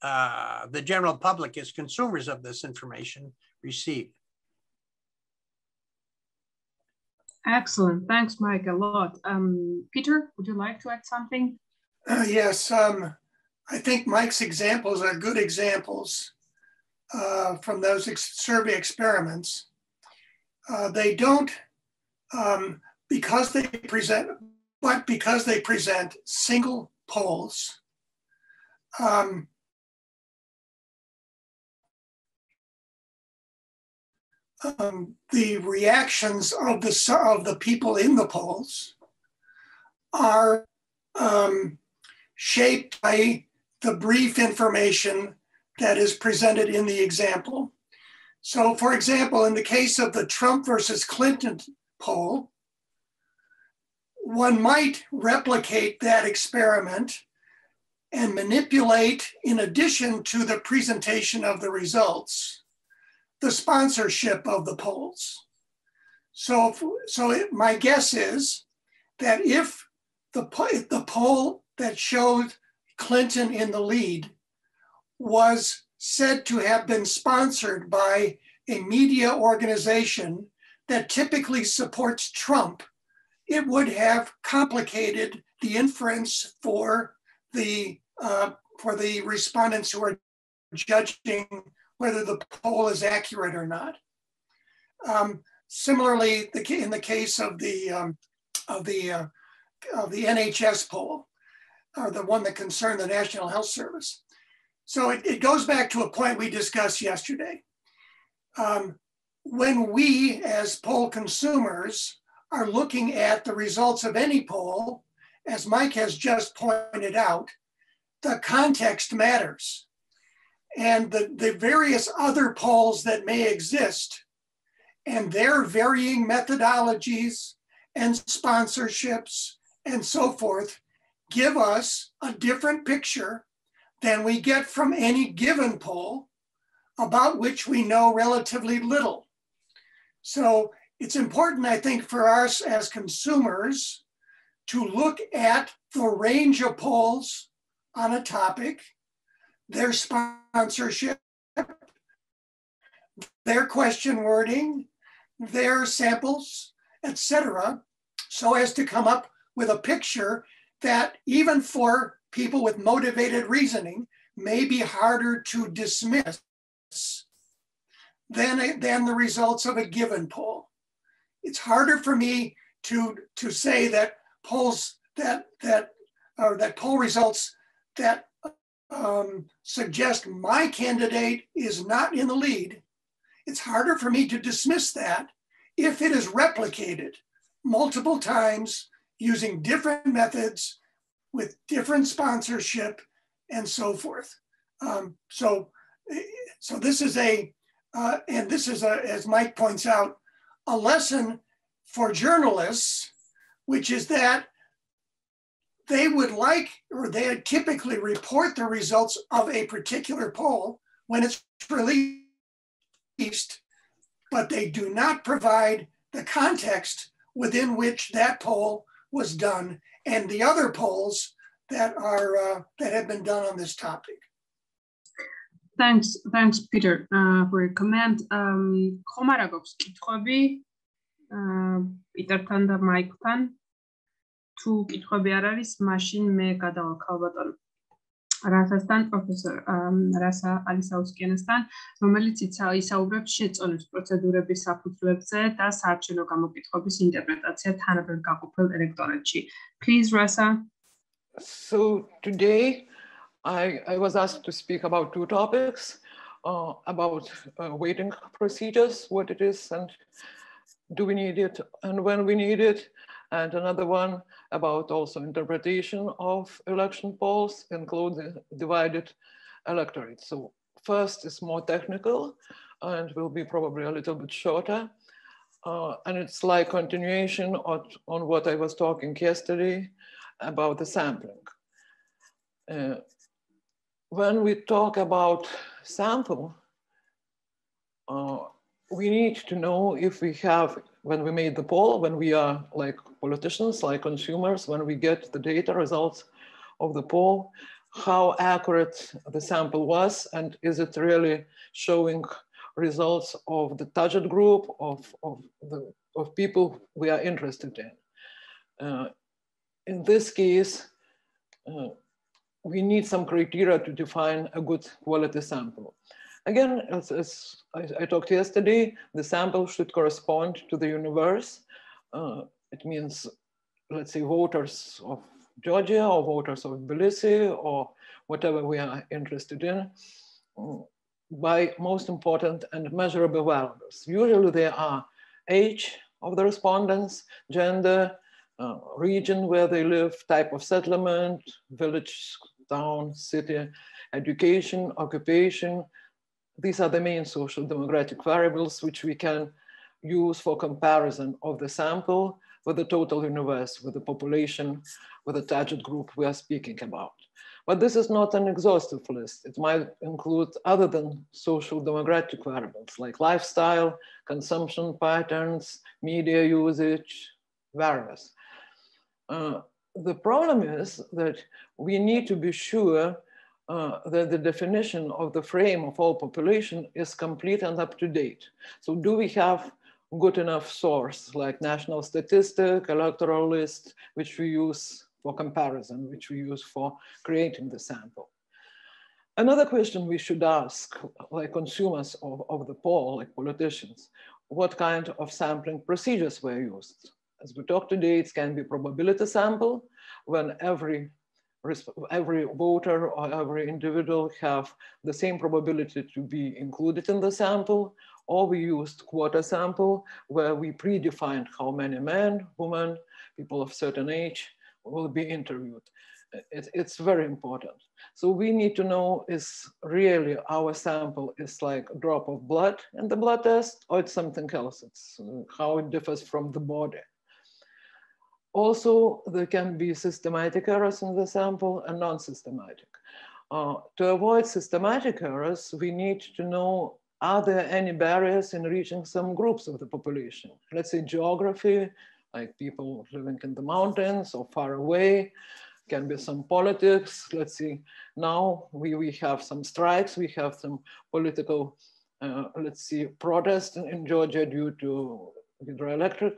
the general public as consumers of this information receive. Excellent. Thanks, Mike, a lot. Peter, would you like to add something? Yes, I think Mike's examples are good examples from those survey experiments. They don't, because they present single polls, the reactions of the people in the polls are shaped by the brief information that is presented in the example. So, for example, in the case of the Trump versus Clinton poll, one might replicate that experiment and manipulate, in addition to the presentation of the results, the sponsorship of the polls. My guess is that if the poll that showed Clinton in the lead was said to have been sponsored by a media organization that typically supports Trump, it would have complicated the inference for the respondents who are judging whether the poll is accurate or not. Similarly, in the case of the NHS poll, or the one that concerned the National Health Service. So it goes back to a point we discussed yesterday. When we, as poll consumers, are looking at the results of any poll, as Mike has just pointed out, the context matters. And the various other polls that may exist and their varying methodologies and sponsorships and so forth give us a different picture than we get from any given poll about which we know relatively little. So it's important, I think, for us as consumers to look at the range of polls on a topic, their sponsorship, their question wording, their samples, etc., so as to come up with a picture that even for people with motivated reasoning may be harder to dismiss than the results of a given poll. It's harder for me to say that polls that poll results that suggest my candidate is not in the lead. It's harder for me to dismiss that if it is replicated multiple times using different methods with different sponsorship and so forth. So this is as Mike points out, a lesson for journalists, which is that they would like, or they typically report the results of a particular poll when it's released, but they do not provide the context within which that poll was done and the other polls that have been done on this topic. Thanks, Peter, for your comment. ხომ არა გვაქვს კითხვები პიტერთან და მაიკთან? თუ კითხვები არ არის, მაშინ მე გადავალ ბატონ რასასთან, პროფესორ რასა ალისაუსკიანესთან, რომელიც ისაუბრებს შეწონვის პროცედურების საფუძვლებზე და საარჩევნო გამოკითხვების ინტერპრეტაცია თანაბარ გაყოფილ ელექტორატში. Please, Rasa. So today I was asked to speak about two topics, about voting procedures, what it is, and do we need it, and when we need it, and another one about also interpretation of election polls, including divided electorate. So first is more technical and will be probably a little bit shorter. And it's like continuation on what I was talking yesterday about the sampling. When we talk about sample, we need to know if we have, when we made the poll, when we are like politicians, like consumers, when we get the data results of the poll, how accurate the sample was, and is it really showing results of the target group of people we are interested in. In this case, we need some criteria to define a good quality sample. Again, as I talked yesterday, the sample should correspond to the universe. It means, let's say, voters of Georgia or voters of Tbilisi or whatever we are interested in, by most important and measurable values. Usually there are age of the respondents, gender, region where they live, type of settlement, village, town, city, education, occupation. These are the main social demographic variables which we can use for comparison of the sample with the total universe, with the population, with the target group we are speaking about. But this is not an exhaustive list. It might include other than social demographic variables like lifestyle, consumption patterns, media usage, various. The problem is that we need to be sure that the definition of the frame of all population is complete and up to date. So do we have good enough source like national statistic, electoral list, which we use for comparison, which we use for creating the sample? Another question we should ask, like consumers of the poll, like politicians, what kind of sampling procedures were used? As we talked today, it can be probability sample, when every voter or every individual have the same probability to be included in the sample, or we used quota sample, where we predefined how many men, women, people of certain age will be interviewed. It's very important. So we need to know, is really our sample is like a drop of blood in the blood test, or it's something else? It's how it differs from the body. Also, there can be systematic errors in the sample and non-systematic. To avoid systematic errors, we need to know, are there any barriers in reaching some groups of the population? Let's say geography, like people living in the mountains or far away, can be some politics. Let's see, now we have some strikes, we have some political, let's see, protests in Georgia due to hydroelectric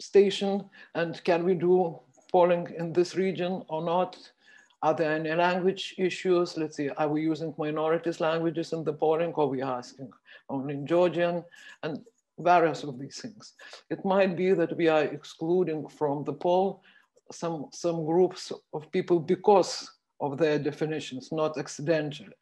station. And can we do polling in this region or not? Are there any language issues? Let's see, are we using minorities languages in the polling, or are we asking only in Georgian? And various of these things. It might be that we are excluding from the poll some groups of people because of their definitions, not accidentally.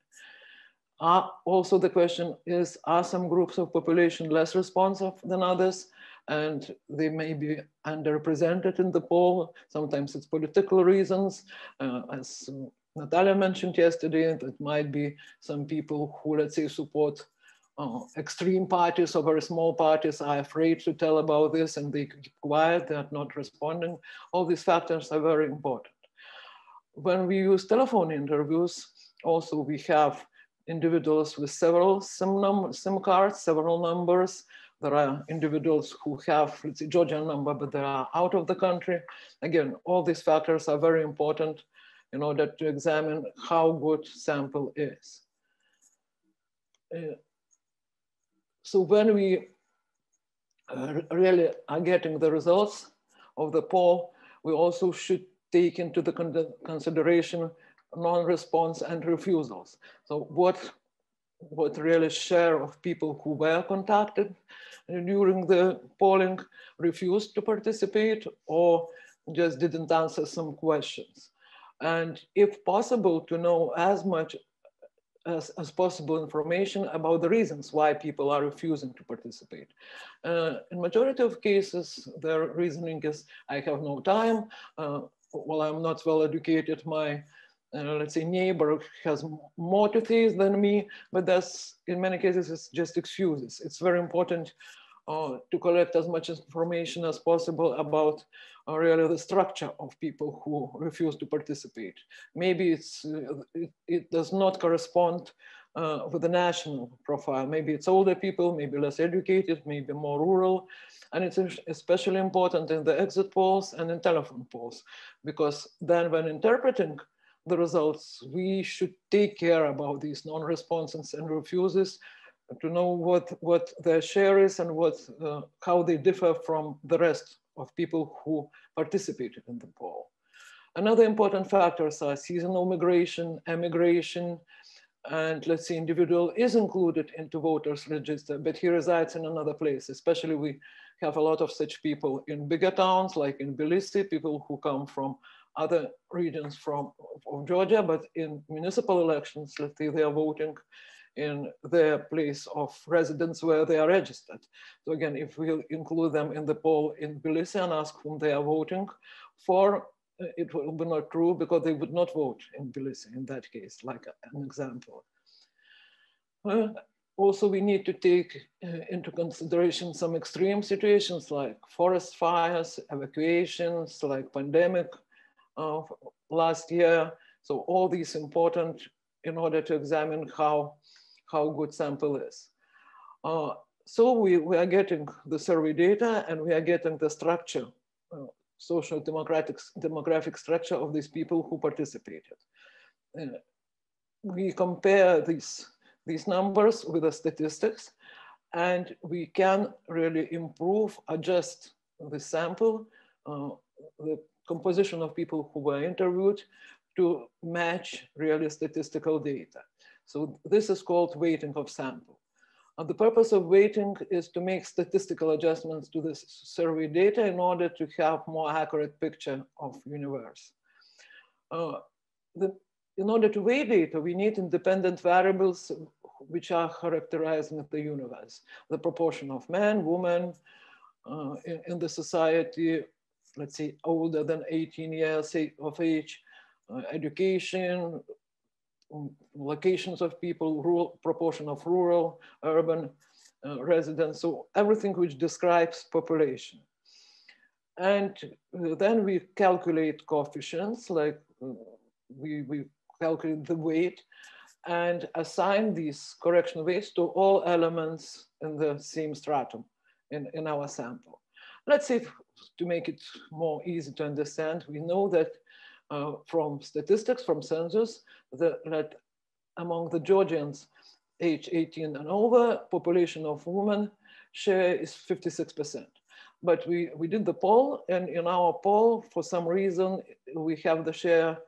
Also the question is, are some groups of population less responsive than others? And they may be underrepresented in the poll. Sometimes it's political reasons. As Natalia mentioned yesterday, that might be some people who, let's say, support extreme parties or very small parties are afraid to tell about this and they keep quiet, they're not responding. All these factors are very important. When we use telephone interviews, also we have individuals with several SIM cards, several numbers. There are individuals who have, let's say, Georgian number, but they are out of the country. Again, all these factors are very important in order to examine how good sample is. So when we really are getting the results of the poll, we also should take into the consideration non-response and refusals. So what really share of people who were contacted during the polling refused to participate or just didn't answer some questions. And if possible, to know as much as possible information about the reasons why people are refusing to participate. In majority of cases, their reasoning is, I have no time, well, I'm not well educated, my let's say neighbor has more to face than me, but that's, in many cases, it's just excuses. It's very important to collect as much information as possible about really the structure of people who refuse to participate. Maybe it does not correspond with the national profile. Maybe it's older people, maybe less educated, maybe more rural. And it's especially important in the exit polls and in telephone polls, because then when interpreting the results, we should take care about these non-responses and refuses to know what their share is and how they differ from the rest of people who participated in the poll. Another important factors are seasonal migration, emigration, and let's say individual is included into voters register, but he resides in another place. Especially we have a lot of such people in bigger towns, like in Tbilisi, people who come from other regions of Georgia, but in municipal elections, let's say they are voting in their place of residence where they are registered. So again, if we include them in the poll in Tbilisi and ask whom they are voting for, it will be not true because they would not vote in Tbilisi in that case, like an example. Also, we need to take into consideration some extreme situations like forest fires, evacuations, like pandemic, last year. So all these important in order to examine how good sample is. So we are getting the survey data and we are getting the structure, social demographic structure of these people who participated. We compare these numbers with the statistics, and we can really improve, adjust the sample, the composition of people who were interviewed to match really statistical data. So this is called weighting of sample. The purpose of weighting is to make statistical adjustments to this survey data in order to have more accurate picture of universe. In order to weigh data, we need independent variables which are characterizing the universe. The proportion of men, women in the society, let's say older than 18 years of age, education, locations of people, rural, proportion of rural, urban residents, so everything which describes population. And then we calculate coefficients, like we calculate the weight and assign these correction weights to all elements in the same stratum in our sample. Let's say, to make it more easy to understand, we know that from statistics, from census, that among the Georgians age 18 and over, population of women share is 56%. But we did the poll, and in our poll, for some reason, we have the share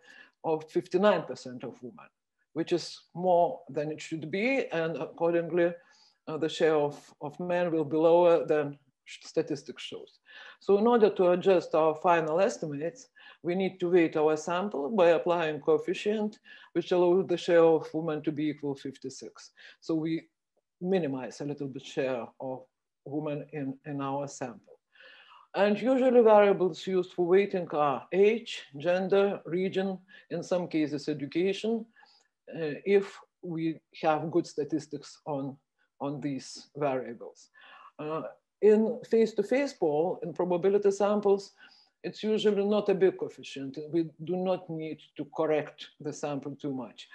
of 59% of women, which is more than it should be. And accordingly, the share of men will be lower than statistics shows. So in order to adjust our final estimates, we need to weight our sample by applying coefficient, which allows the share of women to be equal 56. So we minimize a little bit share of women in our sample. And usually variables used for weighting are age, gender, region, in some cases education, if we have good statistics on these variables. In face-to-face poll, in probability samples, it's usually not a big coefficient. We do not need to correct the sample too much.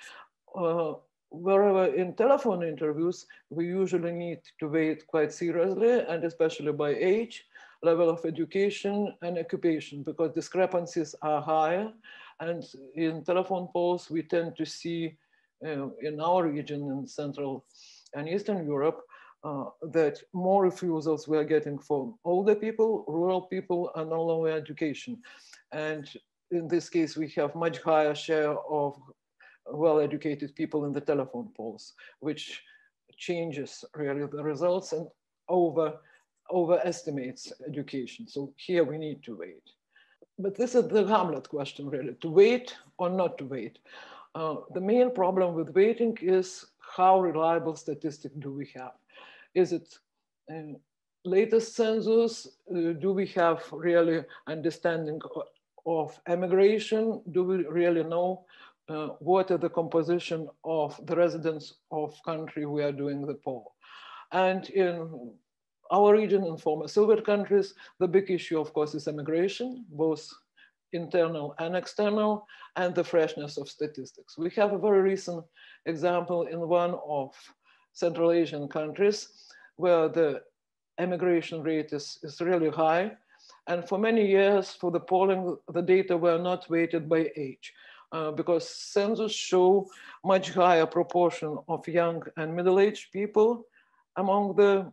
Wherever in telephone interviews, we usually need to weight quite seriously, and especially by age, level of education, and occupation, because discrepancies are higher. And in telephone polls, we tend to see in our region in Central and Eastern Europe, that more refusals we are getting from older people, rural people, and lower education. And in this case, we have much higher share of well-educated people in the telephone polls, which changes really the results and overestimates education. So here we need to wait. But this is the Hamlet question, really, to wait or not to wait. The main problem with waiting is how reliable statistic do we have? Is it latest census? Do we have really understanding of emigration? Do we really know what are the composition of the residents of country we are doing the poll? And in our region, in former Soviet countries, the big issue, of course, is emigration, both internal and external, and the freshness of statistics. We have a very recent example in one of Central Asian countries where the emigration rate is really high. And for many years, for the polling, the data were not weighted by age because census show much higher proportion of young and middle-aged people among the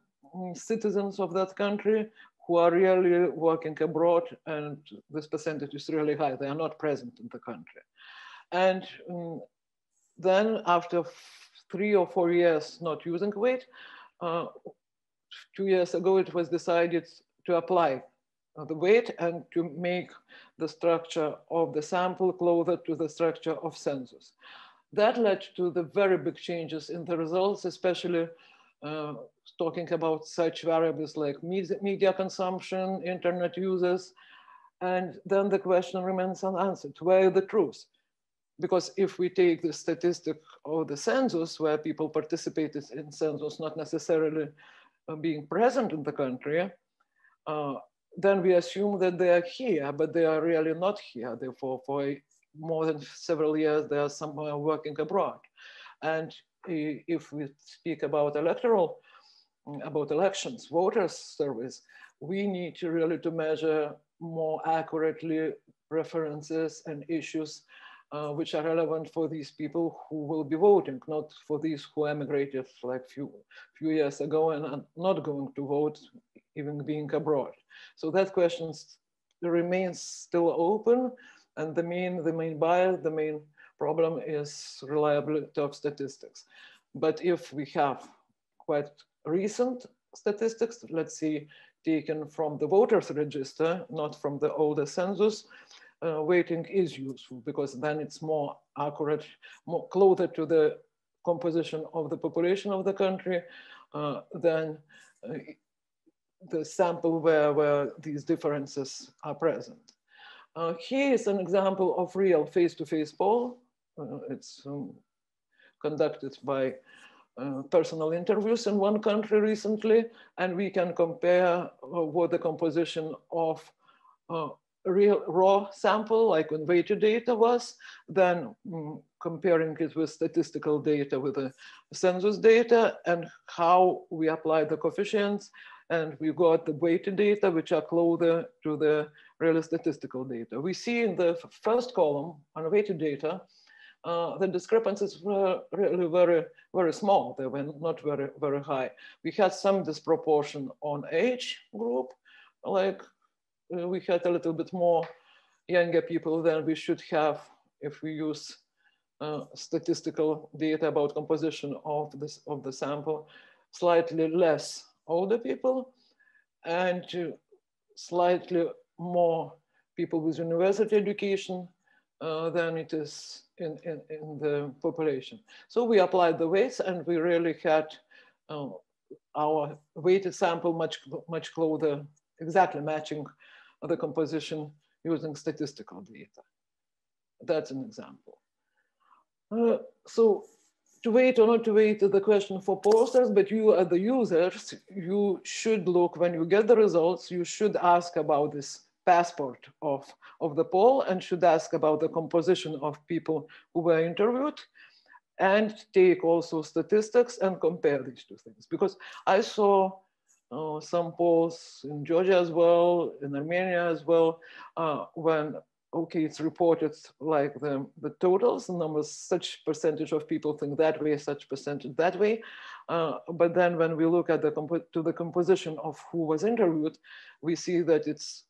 citizens of that country who are really working abroad, and this percentage is really high. They are not present in the country. And then after 3 or 4 years not using weight, 2 years ago, it was decided to apply the weight and to make the structure of the sample closer to the structure of census. That led to the very big changes in the results, especially talking about such variables like media consumption, internet users. And then the question remains unanswered, where is the truth? Because if we take the statistic of the census, where people participated in census, not necessarily being present in the country, then we assume that they are here, but they are really not here. Therefore, for more than several years, they are somewhere working abroad. And if we speak about elections, voters' surveys, we need to really to measure more accurately preferences and issues which are relevant for these people who will be voting, not for these who emigrated like few years ago and are not going to vote, even being abroad. So that question remains still open, and the main bias, the main problem is reliability of statistics. But if we have quite recent statistics, let's see, taken from the voters register, not from the older census, weighting is useful because then it's more accurate, more closer to the composition of the population of the country than the sample where these differences are present. Here is an example of real face-to-face poll. It's conducted by personal interviews in one country recently, and we can compare what the composition of real raw sample, like when weighted data was, then comparing it with statistical data with the census data, and how we apply the coefficients, and we got the weighted data, which are closer to the real statistical data. We see in the first column on weighted data, the discrepancies were really very, very small. They were not very, very high. We had some disproportion on age group, like we had a little bit more younger people than we should have if we use statistical data about composition of the sample, slightly less older people, and slightly more people with university education than it is in the population. So we applied the weights, and we really had our weighted sample much closer, exactly matching the composition using statistical data. That's an example. So to weight or not to weight is the question for pollsters, but you as the users, you should look, when you get the results, you should ask about this passport of the poll, and should ask about the composition of people who were interviewed, and take also statistics and compare these two things. Because I saw some polls in Georgia as well, in Armenia as well, when, okay, it's reported like the totals, the numbers, such percentage of people think that way, such percentage that way. But then when we look at the composition of who was interviewed, we see that it's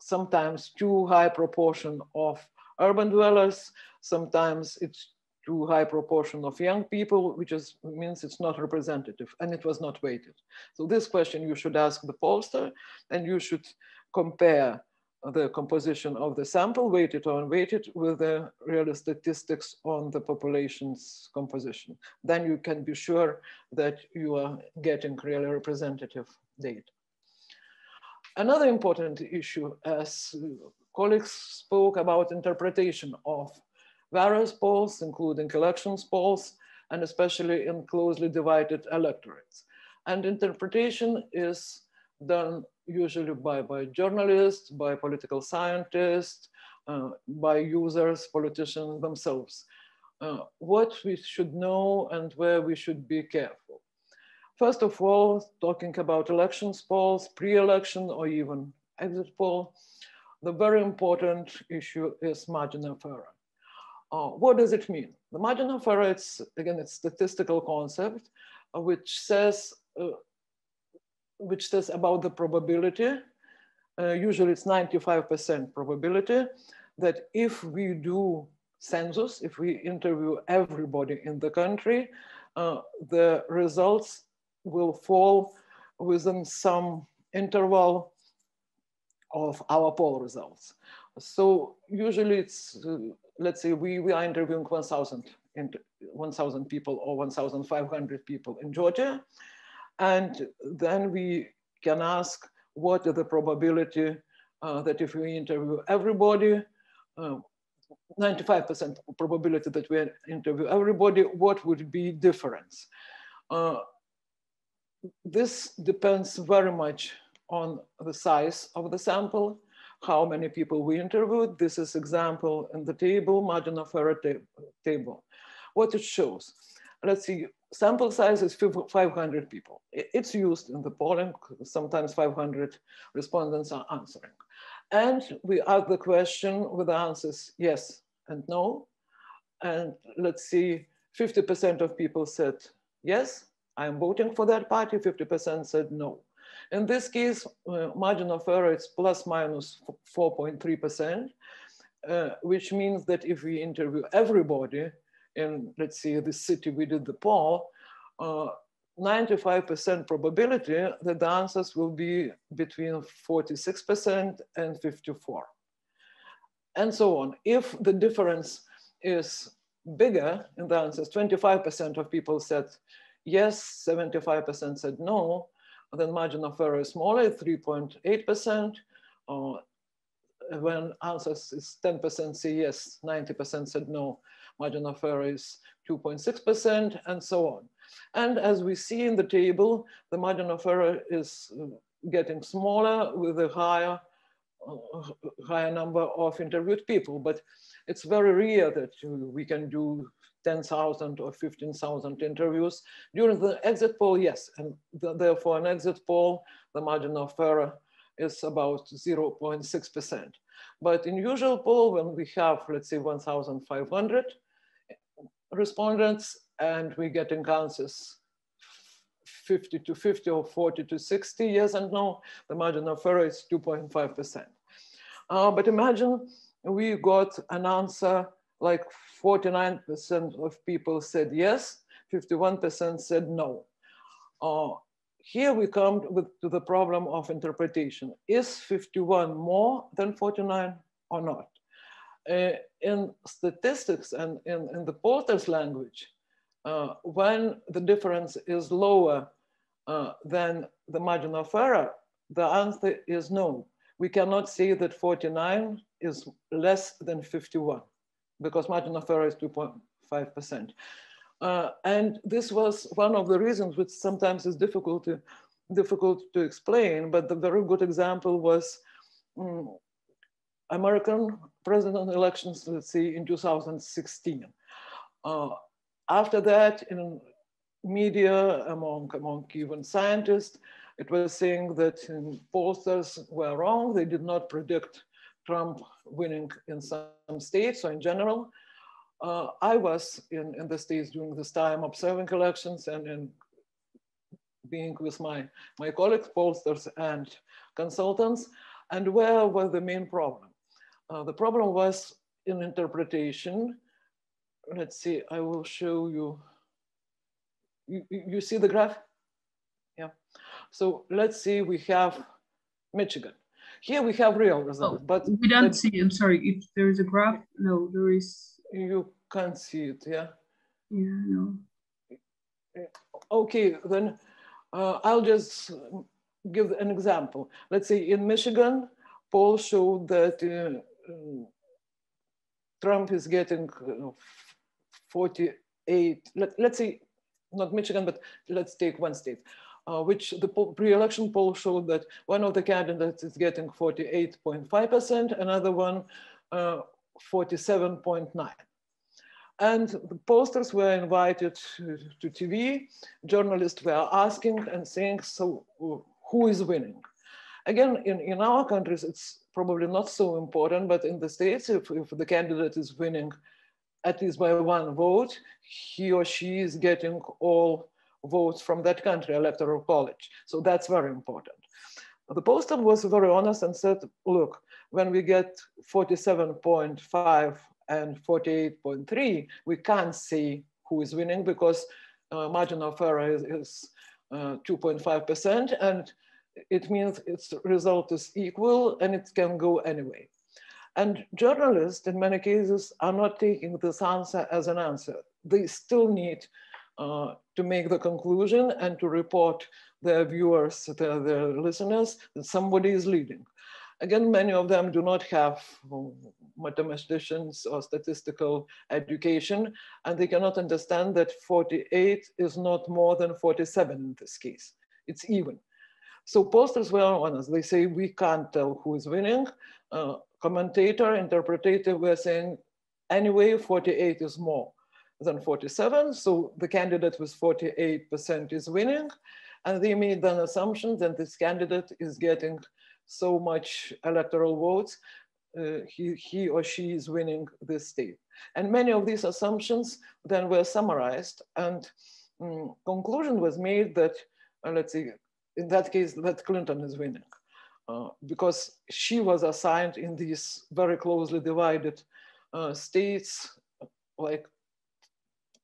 sometimes too high proportion of urban dwellers, sometimes it's too high proportion of young people, which means it's not representative, and it was not weighted. So this question you should ask the pollster, and you should compare the composition of the sample, weighted or unweighted, with the real statistics on the population's composition. Then you can be sure that you are getting really representative data. Another important issue, as colleagues spoke about, interpretation of various polls, including elections polls, and especially in closely divided electorates. And interpretation is done usually by journalists, by political scientists, by users, politicians themselves. What we should know and where we should be careful. First of all, talking about elections polls, pre-election or even exit poll, the very important issue is margin of error. What does it mean? The margin of error, it's a statistical concept, which says about the probability, usually it's 95% probability, that if we do census, if we interview everybody in the country, the results will fall within some interval of our poll results. So usually it's, let's say we are interviewing 1,000 people or 1,500 people in Georgia. And then we can ask what is the probability that if we interview everybody, 95% probability that we interview everybody, what would be difference? This depends very much on the size of the sample, how many people we interviewed. This is example in the table, margin of error table. What it shows, let's see, sample size is 500 people. It's used in the polling, sometimes 500 respondents are answering. And we ask the question with the answers yes and no. And let's see, 50% of people said yes, I'm voting for that party, 50% said no. In this case, margin of error is plus minus 4.3%, which means that if we interview everybody in, let's say, the city we did the poll, 95% probability that the answers will be between 46% and 54%. And so on. If the difference is bigger in the answers, 25% of people said yes, 75% said no, then margin of error is smaller, 3.8%. When answers is 10% say yes, 90% said no, margin of error is 2.6%, and so on. And as we see in the table, the margin of error is getting smaller with a higher number of interviewed people. But it's very rare that we can do 10,000 or 15,000 interviews. During the exit poll, yes, and therefore an exit poll, the margin of error is about 0.6%. But in usual poll, when we have, let's say, 1,500 respondents and we're getting answers 50 to 50 or 40 to 60, yes and no, the margin of error is 2.5%. But imagine we got an answer like 49% of people said yes, 51% said no. Here we come to the problem of interpretation. Is 51 more than 49 or not? In statistics and in the pollster's language, when the difference is lower than the margin of error, the answer is no. We cannot say that 49 is less than 51 because margin of error is 2.5%. And this was one of the reasons which sometimes is difficult to explain, but the very good example was American president elections, let's say in 2016. After that, in media, among even scientists, it was saying that pollsters were wrong. They did not predict Trump winning in some states or in general. I was in the States during this time observing elections and being with my colleagues, pollsters and consultants. And where was the main problem? The problem was in interpretation. Let's see, I will show you. You see the graph? Yeah. So let's see, we have Michigan. Here we have real results, but we don't see. I'm sorry, if there is a graph. No, there is. You can't see it, yeah? Yeah, no. Okay, then I'll just give an example. Let's say in Michigan, polls showed that Trump is getting 48, let's say, not Michigan, but let's take one state, which the pre-election poll showed that one of the candidates is getting 48.5%, another one 47.9%. And the pollsters were invited to TV. Journalists were asking and saying, so who is winning? Again, in our countries, it's probably not so important, but in the States, if the candidate is winning at least by one vote, he or she is getting all votes from that country, electoral college. So that's very important. The pollster was very honest and said, look, when we get 47.5 and 48.3, we can't say who is winning because margin of error is 2.5%, and it means its result is equal and it can go anyway. And journalists, in many cases, are not taking this answer as an answer. They still need to make the conclusion and to report their viewers, their listeners, that somebody is leading. Again, many of them do not have mathematicians or statistical education, and they cannot understand that 48 is not more than 47 in this case. It's even. So pollsters were honest. They say, we can't tell who is winning. Commentator, interpretator were saying, anyway, 48 is more than 47. So the candidate with 48% is winning. And they made an assumption that this candidate is getting so much electoral votes, he or she is winning this state. And many of these assumptions then were summarized, and conclusion was made that, let's say, in that case, that Clinton is winning, because she was assigned in these very closely divided states, like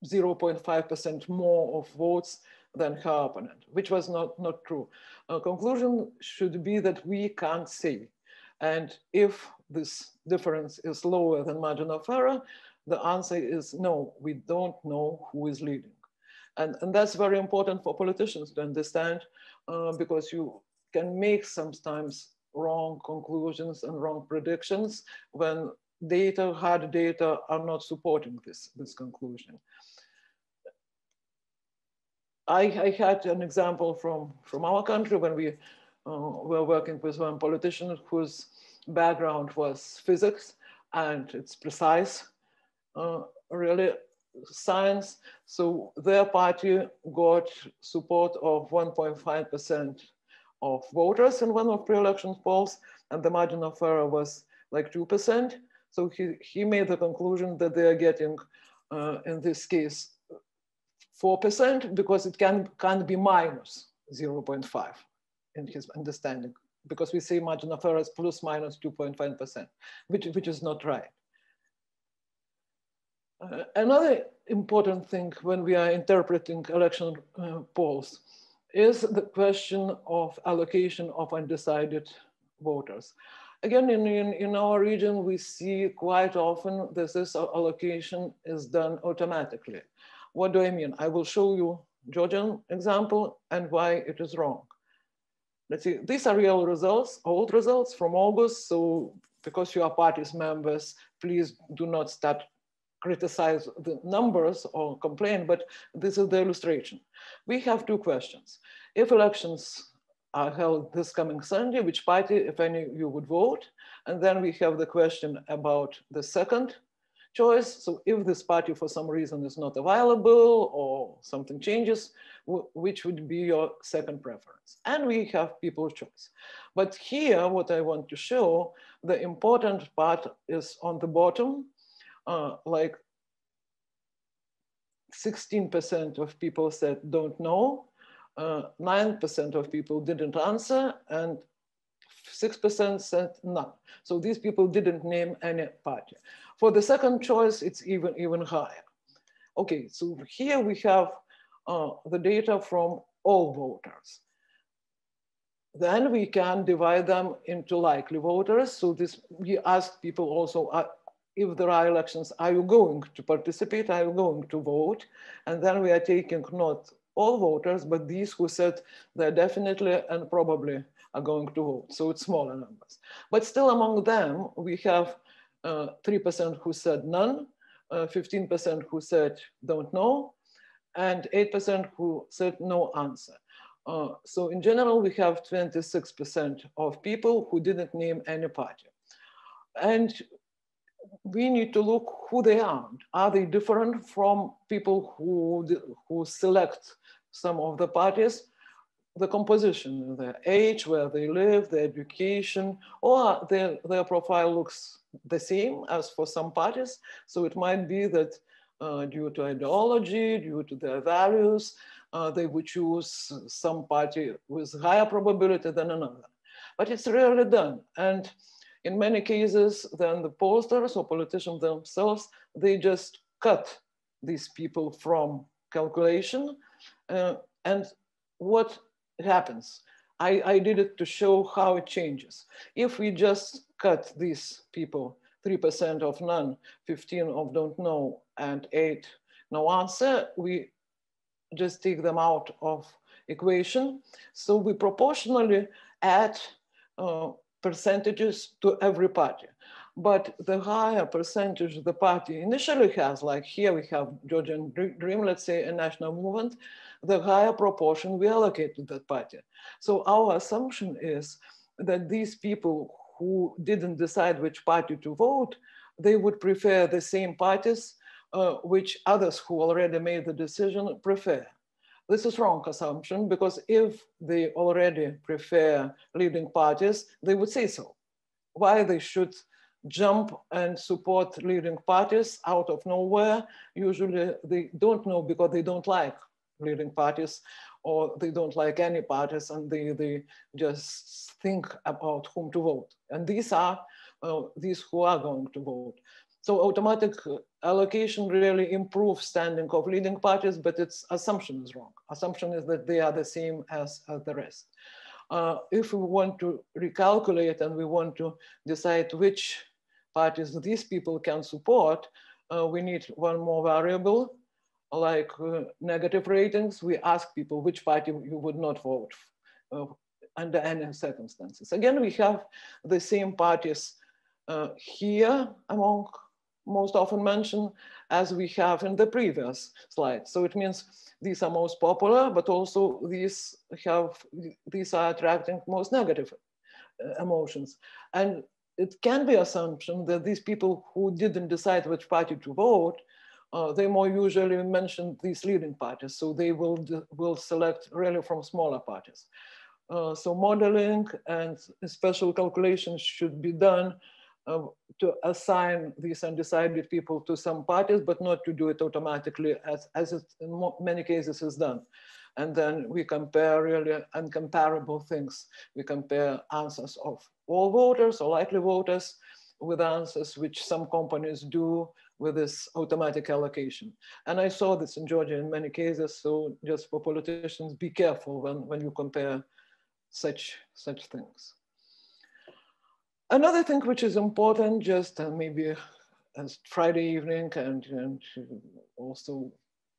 0.5% more of votes than her opponent, which was not true. Conclusion should be that we can't say. And if this difference is lower than margin of error, the answer is no, we don't know who is leading. And that's very important for politicians to understand, because you can make sometimes wrong conclusions and wrong predictions when data, hard data, are not supporting this conclusion. I had an example from our country when we were working with one politician whose background was physics, and it's precise, really science. So their party got support of 1.5% of voters in one of pre-election polls, and the margin of error was like 2%. So he made the conclusion that they are getting, in this case, 4%, because it can't be minus 0.5 in his understanding, because we say margin of error is plus minus 2.5%, which is not right. Another important thing when we are interpreting election polls is the question of allocation of undecided voters. Again, in our region, we see quite often that this allocation is done automatically. What do I mean? I will show you Georgian example and why it is wrong. Let's see, these are real results, old results from August. So because you are party's members, please do not start criticize the numbers or complain, but this is the illustration. We have two questions. If elections are held this coming Sunday, which party, if any, you would vote? And then we have the question about the second choice. So if this party for some reason is not available or something changes, which would be your second preference? And we have people's choice. But here, what I want to show, the important part is on the bottom, like 16% of people said don't know, 9% of people didn't answer, and 6% said none. So these people didn't name any party. For the second choice, it's even higher. Okay, so here we have the data from all voters. Then we can divide them into likely voters. So we ask people also, if there are elections, are you going to participate? Are you going to vote? And then we are taking not all voters, but these who said they're definitely and probably are going to vote. So it's smaller numbers. But still among them, we have 3% who said none, 15% who said don't know, and 8% who said no answer. So in general, we have 26% of people who didn't name any party. And we need to look who they are. Are they different from people who select some of the parties? The composition, their age, where they live, their education, or their profile looks the same as for some parties. So it might be that due to ideology, due to their values, they would choose some party with higher probability than another. But it's rarely done. And in many cases, then the pollsters or politicians themselves, they just cut these people from calculation. And what happens? I did it to show how it changes. If we just cut these people, 3% of none, 15 of don't know, and 8 no answer, we just take them out of equation. So we proportionally add percentages to every party. But the higher percentage the party initially has, like here we have Georgian Dream, let's say a national movement, the higher proportion we allocate to that party. So our assumption is that these people who didn't decide which party to vote, they would prefer the same parties which others who already made the decision prefer. This is wrong assumption, because if they already prefer leading parties, they would say so. Why they should jump and support leading parties out of nowhere? Usually they don't know because they don't like leading parties, or they don't like any parties, and they just think about whom to vote. And these are these who are going to vote. So automatic allocation really improves standing of leading parties, but its assumption is wrong. Assumption is that they are the same as the rest. If we want to recalculate and we want to decide which parties these people can support, we need one more variable, like negative ratings. We ask people which party you would not vote under any circumstances. Again, we have the same parties here among most often mentioned as we have in the previous slide. So it means these are most popular, but also these are attracting most negative emotions. And it can be assumption that these people who didn't decide which party to vote, they more usually mention these leading parties. So they will select really from smaller parties. So modeling and special calculations should be done to assign these undecided people to some parties, but not to do it automatically as it in many cases is done. And then we compare really uncomparable things. We compare answers of all voters or likely voters with answers which some companies do with this automatic allocation. And I saw this in Georgia in many cases. So just for politicians, be careful when you compare such things. Another thing which is important, just maybe as Friday evening and also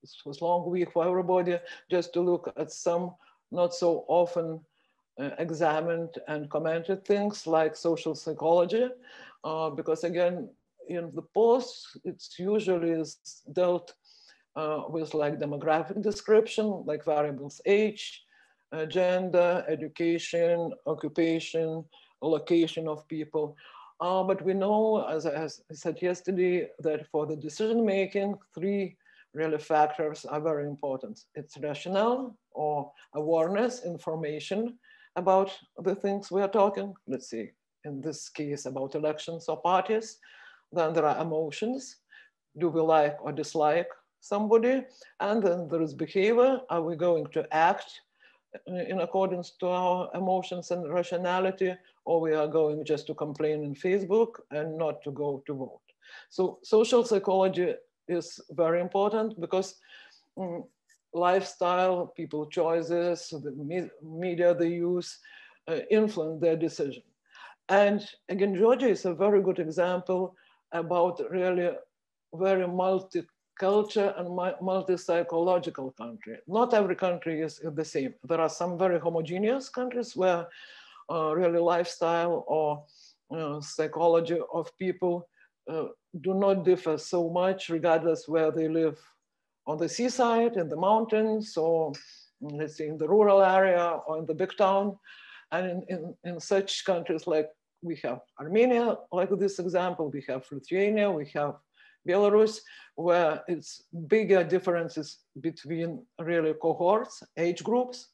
this was long week for everybody, just to look at some not so often examined and commented things like social psychology, because again, in the polls, it's usually is dealt with like demographic description, like variables age, gender, education, occupation, location of people. But we know, as I said yesterday, that for the decision making, three really factors are very important. It's rationale or awareness, information about the things we are talking. Let's see, in this case about elections or parties. Then there are emotions. Do we like or dislike somebody? And then there is behavior. Are we going to act in accordance to our emotions and rationality, or we are going just to complain in Facebook and not to go to vote? So social psychology is very important because lifestyle, people choices, the media they use influence their decision. And again, Georgia is a very good example about really very multi-culture and multi-psychological country. Not every country is the same. There are some very homogeneous countries where really lifestyle or psychology of people do not differ so much regardless where they live, on the seaside, in the mountains, or let's say in the rural area or in the big town. And in such countries like we have Armenia, like this example, we have Lithuania, we have Belarus, where it's bigger differences between really cohorts, age groups,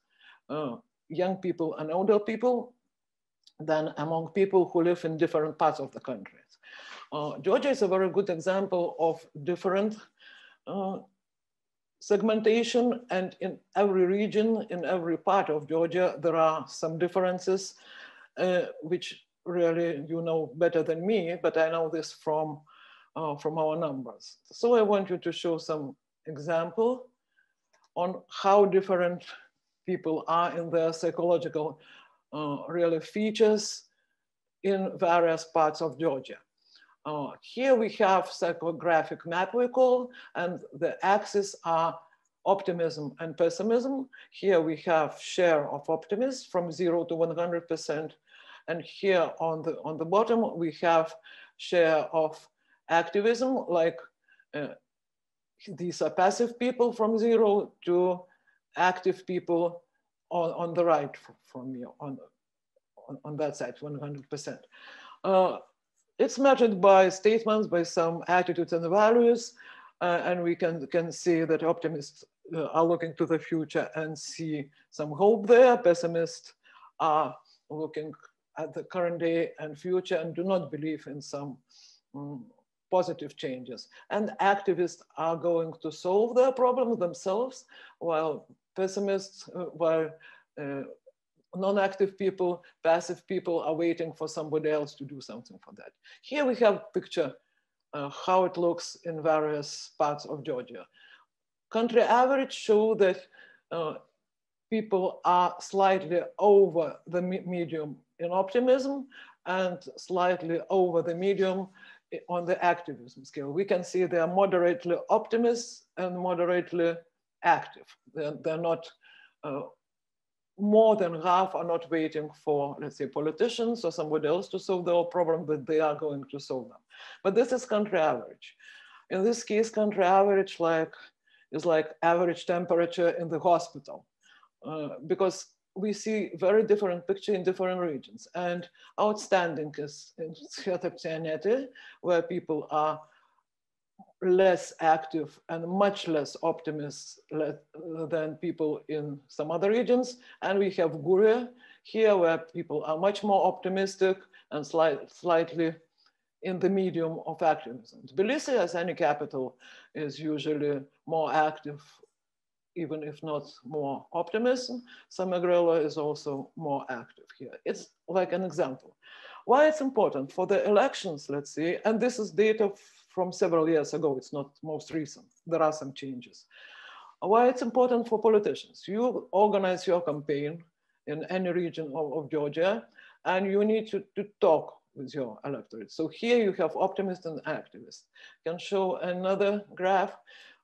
young people and older people, than among people who live in different parts of the country. Georgia is a very good example of different segmentation, and in every region, in every part of Georgia, there are some differences, which really you know better than me, but I know this from our numbers. So I want you to show some example on how different people are in their psychological really features in various parts of Georgia. Here we have psychographic map, we call, and the axes are optimism and pessimism. Here we have share of optimism from 0 to 100%. And here on the bottom, we have share of activism, like these are passive people from 0 to active people on the right from me, on that side, 100%. It's measured by statements, by some attitudes and values, and we can see that optimists are looking to the future and see some hope there. Pessimists are looking at the current day and future and do not believe in some positive changes. And activists are going to solve their problems themselves, while pessimists, while non-active people, passive people are waiting for somebody else to do something for that. Here we have a picture how it looks in various parts of Georgia. Country average show that people are slightly over the medium in optimism and slightly over the medium on the activism scale. We can see they are moderately optimists and moderately active. They're not, more than half are not waiting for, let's say, politicians or somebody else to solve their problem, but they are going to solve them. But this is country average. In this case, country average is like average temperature in the hospital, because we see very different picture in different regions. And outstanding is in Czatardza, where people are less active and much less optimistic than people in some other regions. And we have Guria here, where people are much more optimistic and slightly in the medium of activism. Tbilisi, as any capital, is usually more active, even if not more optimism. Samegrelo is also more active here. It's like an example. Why it's important for the elections, let's see, and this is data from several years ago, it's not most recent. There are some changes. Why it's important for politicians. You organize your campaign in any region of Georgia, and you need to talk with your electorate. So here you have optimists and activists. I can show another graph,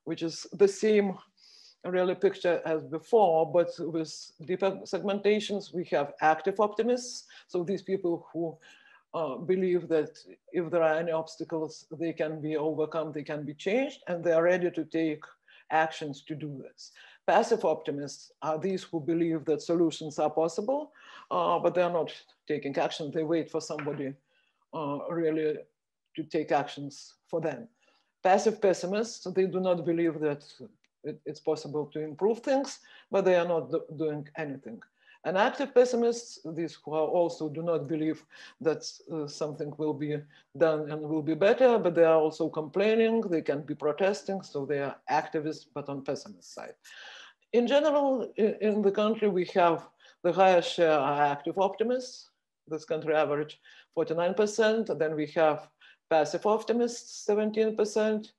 which is the same really picture as before, but with deeper segmentations. We have active optimists. So these people who believe that if there are any obstacles, they can be overcome, they can be changed, and they are ready to take actions to do this. Passive optimists are these who believe that solutions are possible, but they are not taking action. They wait for somebody really to take actions for them. Passive pessimists, they do not believe that it's possible to improve things, but they are not doing anything. And active pessimists, these who are also do not believe that something will be done and will be better, but they are also complaining, they can be protesting, so they are activists, but on pessimist side. In general, in the country, we have the highest share are active optimists, this country average 49%, then we have passive optimists, 17%,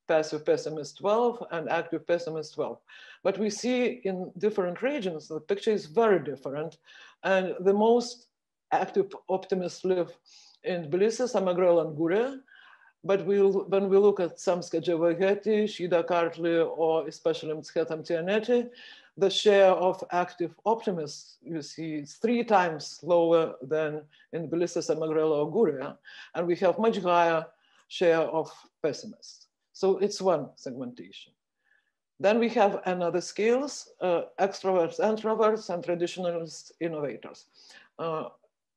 passive pessimist 12, and active pessimist 12. But we see in different regions, the picture is very different. And the most active optimists live in Tbilisi, Samegrelo, and Guria. But when we look at Samtskhe Jevageti, Shida Kartli, or especially Mtskheta-Mtianeti, the share of active optimists, you see, it's 3 times lower than in Tbilisi, Samegrelo, or Guria. And we have much higher share of pessimists. So it's one segmentation. Then we have another scales, extroverts, introverts, and traditionalist innovators.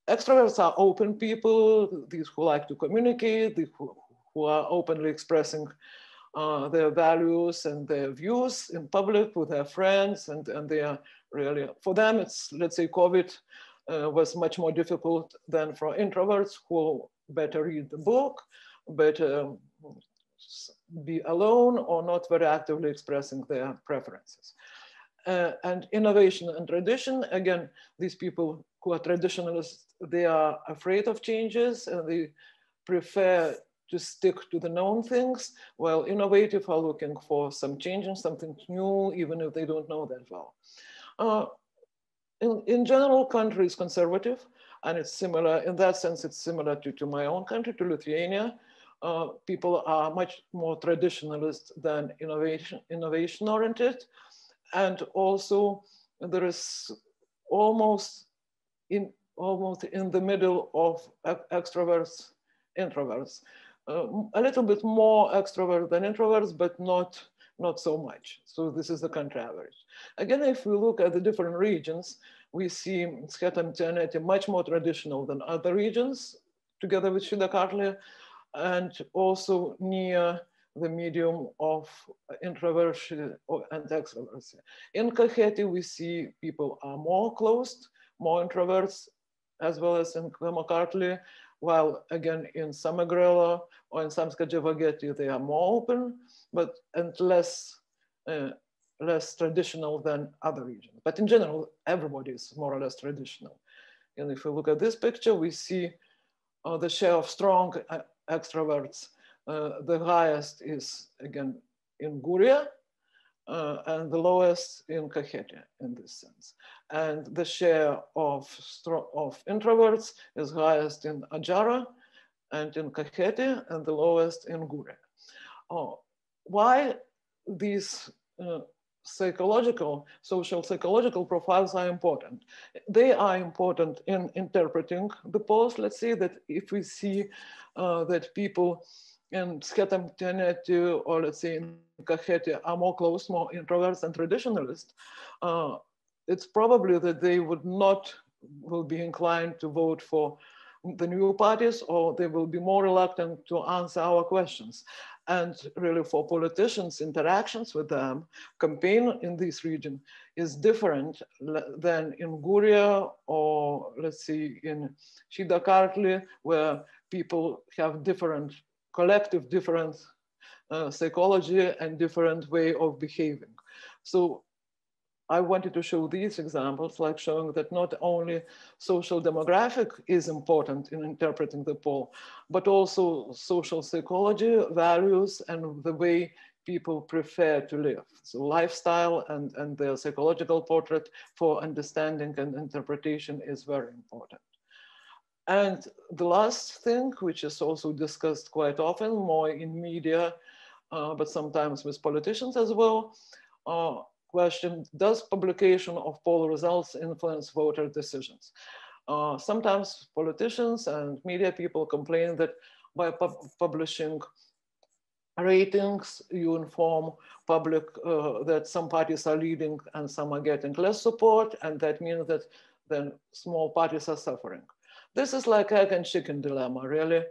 Extroverts are open people, these who like to communicate, who are openly expressing their values and their views in public with their friends, and they are really, for them, it's, let's say, COVID was much more difficult than for introverts who better read the book, better be alone or not very actively expressing their preferences. And innovation and tradition, again, these people who are traditionalists, they are afraid of changes and they prefer to stick to the known things, while innovative are looking for some change, something new, even if they don't know that well. In general, country is conservative, and it's similar, in that sense, it's similar to my own country, to Lithuania. People are much more traditionalist than innovation-oriented. And also there is almost in the middle of extroverts introverts. A little bit more extroverts than introverts, but not so much. So this is the country average. Again, if we look at the different regions, we see schetamtionality much more traditional than other regions, together with Shida-Kartli, and also near the medium of introversion and extroversion. In Kakheti, we see people are more closed, more introverts, as well as in Kartli, while again in Samagrela or in Samska-Javageti, they are more open, and less traditional than other regions. But in general, everybody is more or less traditional. And if we look at this picture, we see the share of strong extroverts. The highest is, again, in Guria, and the lowest in Kakheti, in this sense. And the share of introverts is highest in Adjara and in Kakheti, and the lowest in Guria. Why these social psychological profiles are important? They are important in interpreting the polls. Let's say that if we see that people in schetamtionality, or let's say in Kakheti, are more close, more introverts and traditionalists, it's probably that they will be inclined to vote for the new parties, or they will be more reluctant to answer our questions. And really for politicians, interactions with them, campaign in this region is different than in Guria, or let's say in Shida-Kartli, where people have different psychology and different way of behaving. So I wanted to show these examples, like showing that not only social demographic is important in interpreting the poll, but also social psychology, values, and the way people prefer to live. So lifestyle and their psychological portrait for understanding and interpretation is very important. And the last thing, which is also discussed quite often, more in media, but sometimes with politicians as well, question, does publication of poll results influence voter decisions? Sometimes politicians and media people complain that by publishing ratings, you inform public that some parties are leading and some are getting less support, and that means that then small parties are suffering. This is like egg and chicken dilemma, really.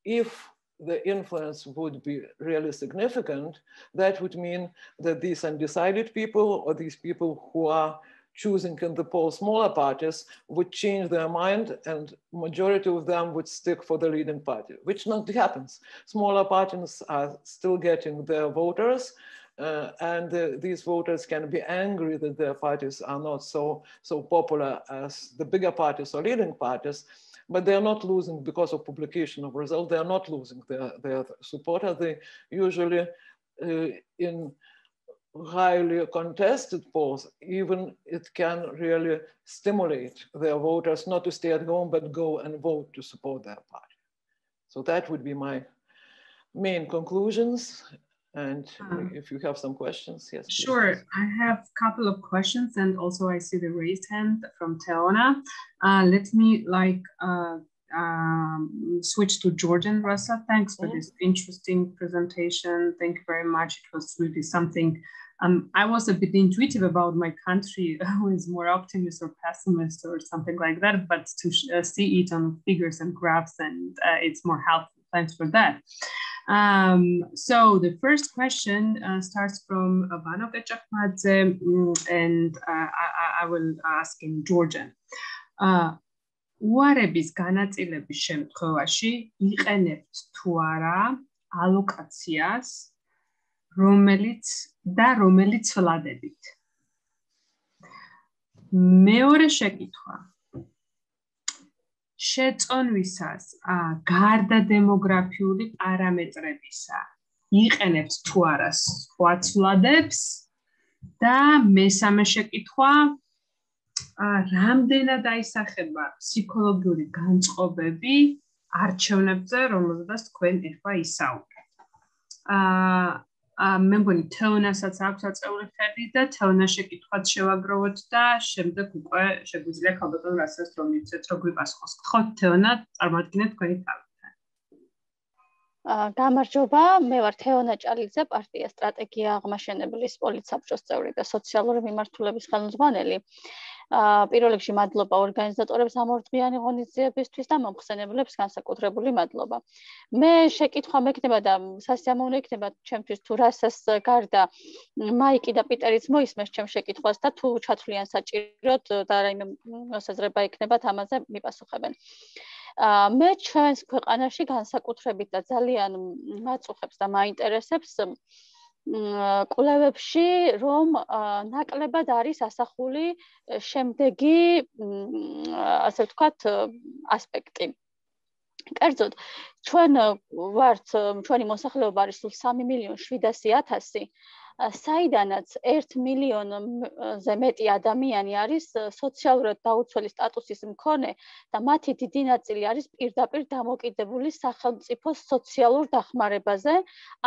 If the influence would be really significant, that would mean that these undecided people, or these people who are choosing in the poll smaller parties, would change their mind, and majority of them would stick for the leading party, which not happens. Smaller parties are still getting their voters, and these voters can be angry that their parties are not so popular as the bigger parties or leading parties, but they are not losing because of publication of results. They are not losing their supporters. They usually, in highly contested polls, even it can really stimulate their voters not to stay at home, but go and vote to support their party. So that would be my main conclusions. And if you have some questions, yes. Sure, please. I have a couple of questions, and also I see the raised hand from Teona. Let me switch to Georgian. Rasa, thanks for this interesting presentation. Thank you very much. It was really something. I was a bit intuitive about my country, who is more optimist or pessimist or something like that, but to see it on figures and graphs, and it's more helpful. Thanks for that. So the first question starts from Vano Kechakmadze, and I will ask in Georgian. უარების განაწილების შემთხვევაში იყენებთ თუ არა ალოკაციას, რომელიც ვლადებით. მეორე შეკითხვა. შეწონვისას გარდა დემოგრაფიული პარამეტრებისა იყენებთ თუ არა სხვა ცვლადებს და მესამე შეკითხვა რამდენად აისახება ფსიქოლოგიური განწყობები არჩევნებზე, რომელზედაც თქვენ ეხლა ისაუბრეთ. მე მგონი თეონასაც აქვს აწეული ხედი და თეონა შეკითხვაც შევაგროვოთ და შემდეგ უკვე შეგვიძლია ქალბატონ რასას რომ მივცეთ რომ გვიპასუხოს. ხო თეონა, წარმოადგინეთ თქვენი თავი. გამარჯობა, მე ვარ თეონა ჭალიძე, პარტია სტრატეგია აღმაშენებლის პოლიტსაბჭოს წევრი და სოციალური მიმართულების ხელმძღვანელი. პირველ რიგში მადლობა ორგანიზატორებს ამ ორდღიანი ღონისძიებისთვის და მომხსენებლებს განსაკუთრებული მადლობა. მე შეკითხვა მექნება და სასიამოვნო იქნება ჩემთვის თუ რასას გარდა მაიკი და პიტერიც მოისმეს ჩემ შეკითხვას და თუ ჩათვლიან საჭიროდ და რაიმე მოსაზრება იქნებათ ამაზე მიპასუხებენ. მე ჩვენს ქვეყანაში განსაკუთრებით და ძალიან მაწუხებს და მაინტერესებს კვლევებში რომ ნაკლებად არის ასახული შემდეგი ასე ვთქვათ ასპექტი. კერძოდ ჩვენ ვართ ჩვენი მოსახლეობა არის სულ 3,700,000 საიდანაც 1,000,000-ზე მეტი ადამიანი არის სოციალურად დაუცველი სტატუსის მქონე და მათი დიდი ნაწილი არის პირდაპირ დამოკიდებული სახელმწიფო სოციალურ დახმარებაზე,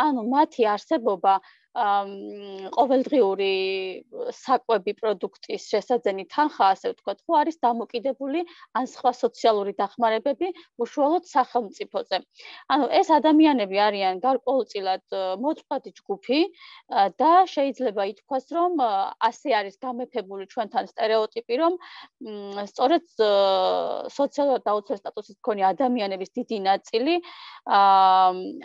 ანუ მათი არსებობა ყოველდღიური საკვები პროდუქტის შესაძენი თანხა, ასე ვთქვათ, ხო არის დამოკიდებული ან სხვა სოციალური დახმარებები უშუალოდ სახელმწიფოზე. ანუ ეს ადამიანები არიან გარკვეულწილად მოწყვლადი ჯგუფი და შეიძლება ითქვას, რომ ასე არის გამეფებული ჩვენთან სტერეოტიპი, რომ სწორედ სოციალურად დაუცველი სტატუსის მქონე ადამიანების დიდი ნაწილი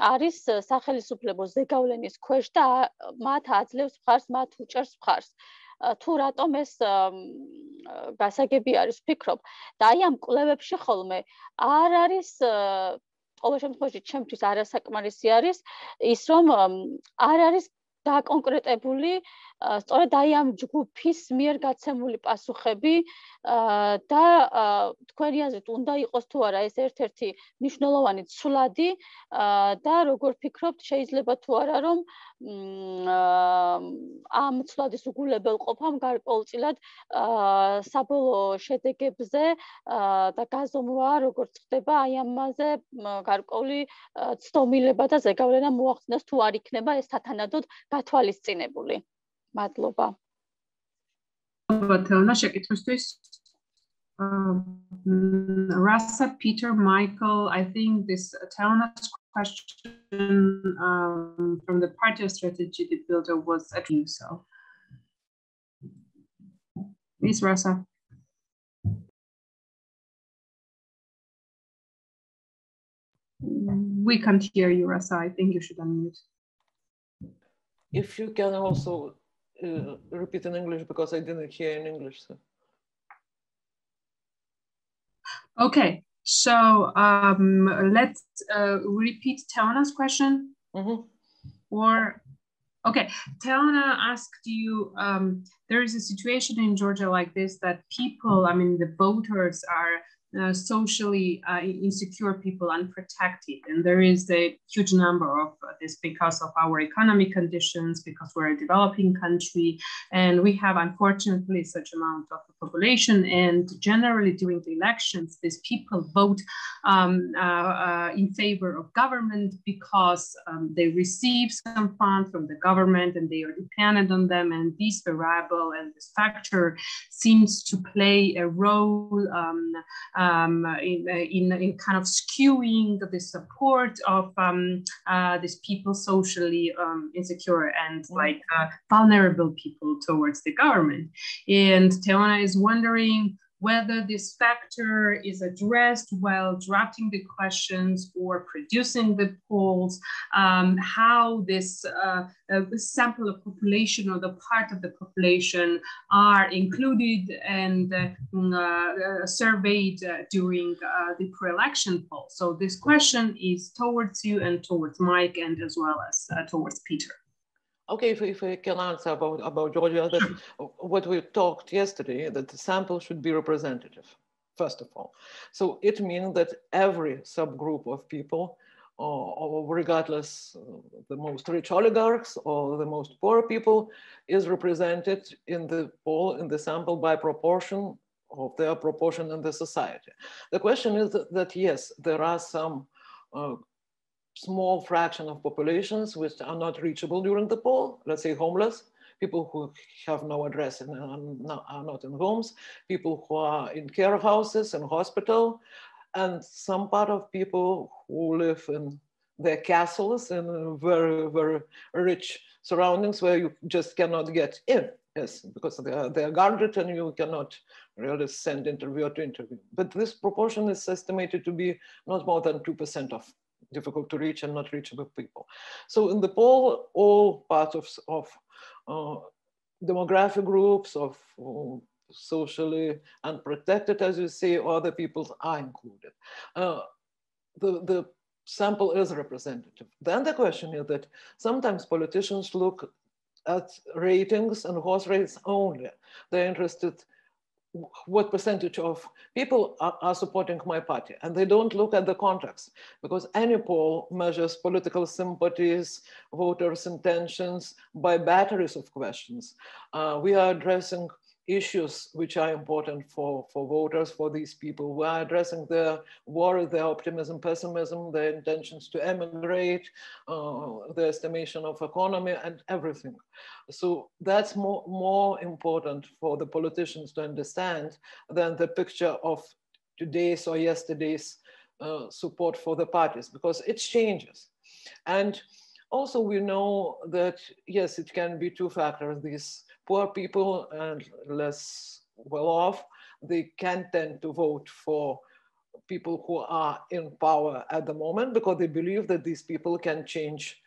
არის სახელმწიფო ზეგავლენის ქვეშ და მათ აძლევს მხარს, მათ უჭერს მხარს. თუ რატომ ეს გასაგები არის, ვფიქრობ. და აი ამ კვლევებში ხოლმე არ არის ყოველ შემთხვევაში ჩემთვის არასაკმარისი არის ის, რომ არ არის დაკონკრეტებული სწორედ აი ამ ჯგუფის მიერ გაცემული პასუხები და თქვენი აზრით უნდა იყოს თუ არა ეს ერთ-ერთი მნიშვნელოვანი ცვლადი და როგორ ფიქრობთ შეიძლება თუ არა რომ ამ ცვლადის უგულებელყოფამ გარკვეულწილად საბოლოო შედეგებზე და გაზომვა როგორ ხდება აი ამაზე გარკვეული ცდომილება და ზეგავლენა მოახდინოს თუ არ იქნება ეს სათანადოდ გათვალისწინებული. მადლობა. თეონა შეკითხვისთვის. Rasa, Peter, Michael, I think this Teona's question from the party of strategy builder was a dream. So, please, Rasa. We can't hear you, Rasa. I think you should unmute. If you can also repeat in English because I didn't hear in English. So. Okay, so let's repeat Teona's question. Or okay, Teona asked you. There is a situation in Georgia like this that people, I mean, the voters are socially insecure people, unprotected, and there is a huge number of this because of our economic conditions, because we're a developing country, and we have unfortunately such amount of the population, and generally during the elections these people vote in favor of government because they receive some funds from the government and they are dependent on them, and this variable and this factor seems to play a role in kind of skewing the support of these people socially insecure and like vulnerable people towards the government. And Teona is wondering whether this factor is addressed while drafting the questions or producing the polls, how this sample of population or the part of the population are included and surveyed during the pre-election poll. So this question is towards you and towards Mike and as well as towards Peter. Okay, if I can answer about Georgia, that what we talked yesterday, that the sample should be representative, first of all. So it means that every subgroup of people, regardless the most rich oligarchs or the most poor people, is represented in the poll, in the sample by proportion of their proportion in the society. The question is that yes, there are some small fraction of populations which are not reachable during the poll, let's say homeless, people who have no address and are not in homes, people who are in care houses and hospital, and some part of people who live in their castles in very, very rich surroundings where you just cannot get in. Yes, because they are guarded and you cannot really send interviewer to interview. But this proportion is estimated to be not more than 2% of difficult to reach and not reachable people. So in the poll, all parts of demographic groups, of socially unprotected, as you say, other peoples are included. The sample is representative. Then the question is that sometimes politicians look at ratings and horse race only. They're interested what percentage of people are supporting my party, and they don't look at the context, because any poll measures political sympathies, voters' intentions by batteries of questions. We are addressing issues which are important for voters, for these people. We are addressing their worry, their optimism, pessimism, their intentions to emigrate, their estimation of economy and everything. So that's more important for the politicians to understand than the picture of today's or yesterday's support for the parties, because it changes. And also we know that, yes, it can be two factors. These poor people and less well off, they can tend to vote for people who are in power at the moment because they believe that these people can change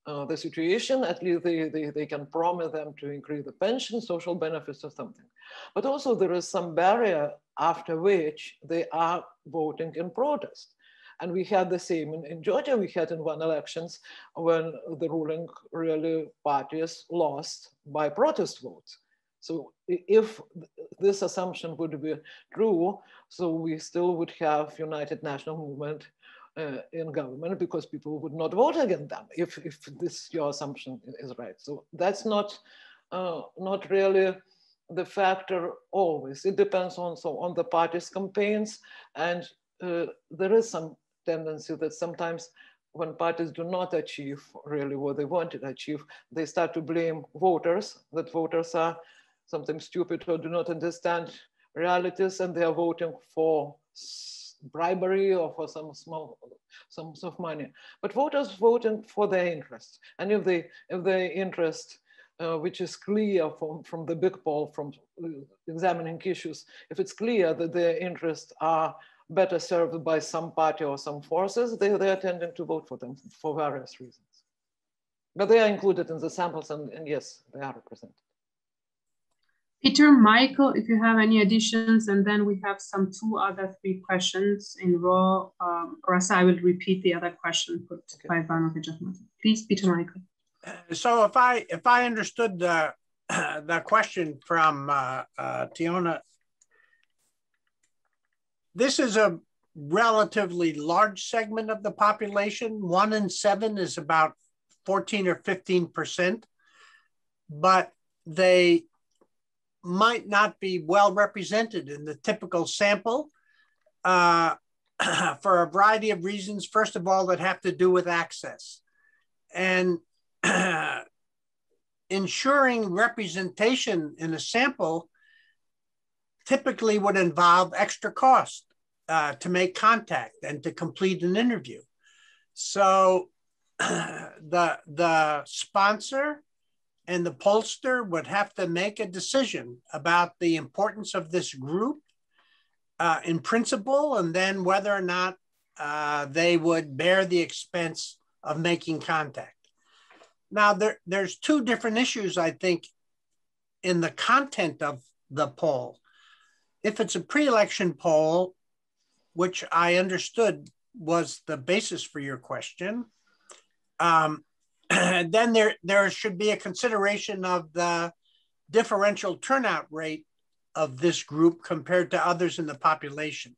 the situation. At least they can promise them to increase the pension, social benefits or something. But also there is some barrier after which they are voting in protest. And we had the same in Georgia. We had in one elections when the ruling really parties lost by protest votes. So if this assumption would be true, so we still would have United National Movement in government because people would not vote against them if this your assumption is right. So that's not really the factor always. It depends also on the party's campaigns, and there is some tendency that sometimes when parties do not achieve really what they wanted to achieve, they start to blame voters, that voters are sometimes stupid or do not understand realities and they are voting for bribery or for some small sums of money. But voters voting for their interests. And if their interest, which is clear from the big poll, from examining issues, if it's clear that their interests are better served by some party or some forces, they are tending to vote for them for various reasons. But they are included in the samples and yes, they are represented. Peter, Michael, if you have any additions, and then we have two other three questions in row. Rasa, I will repeat the other question put by Ivanovic. Please, Peter, Michael. So if I understood the question from Tiona, this is a relatively large segment of the population. 1 in 7 is about 14 or 15%, but they might not be well represented in the typical sample for a variety of reasons. First of all, that have to do with access. And ensuring representation in a sample typically would involve extra cost to make contact and to complete an interview. So the sponsor and the pollster would have to make a decision about the importance of this group in principle, and then whether or not they would bear the expense of making contact. Now, there's two different issues, I think, in the content of the poll. If it's a pre-election poll, which I understood was the basis for your question, then there should be a consideration of the differential turnout rate of this group compared to others in the population.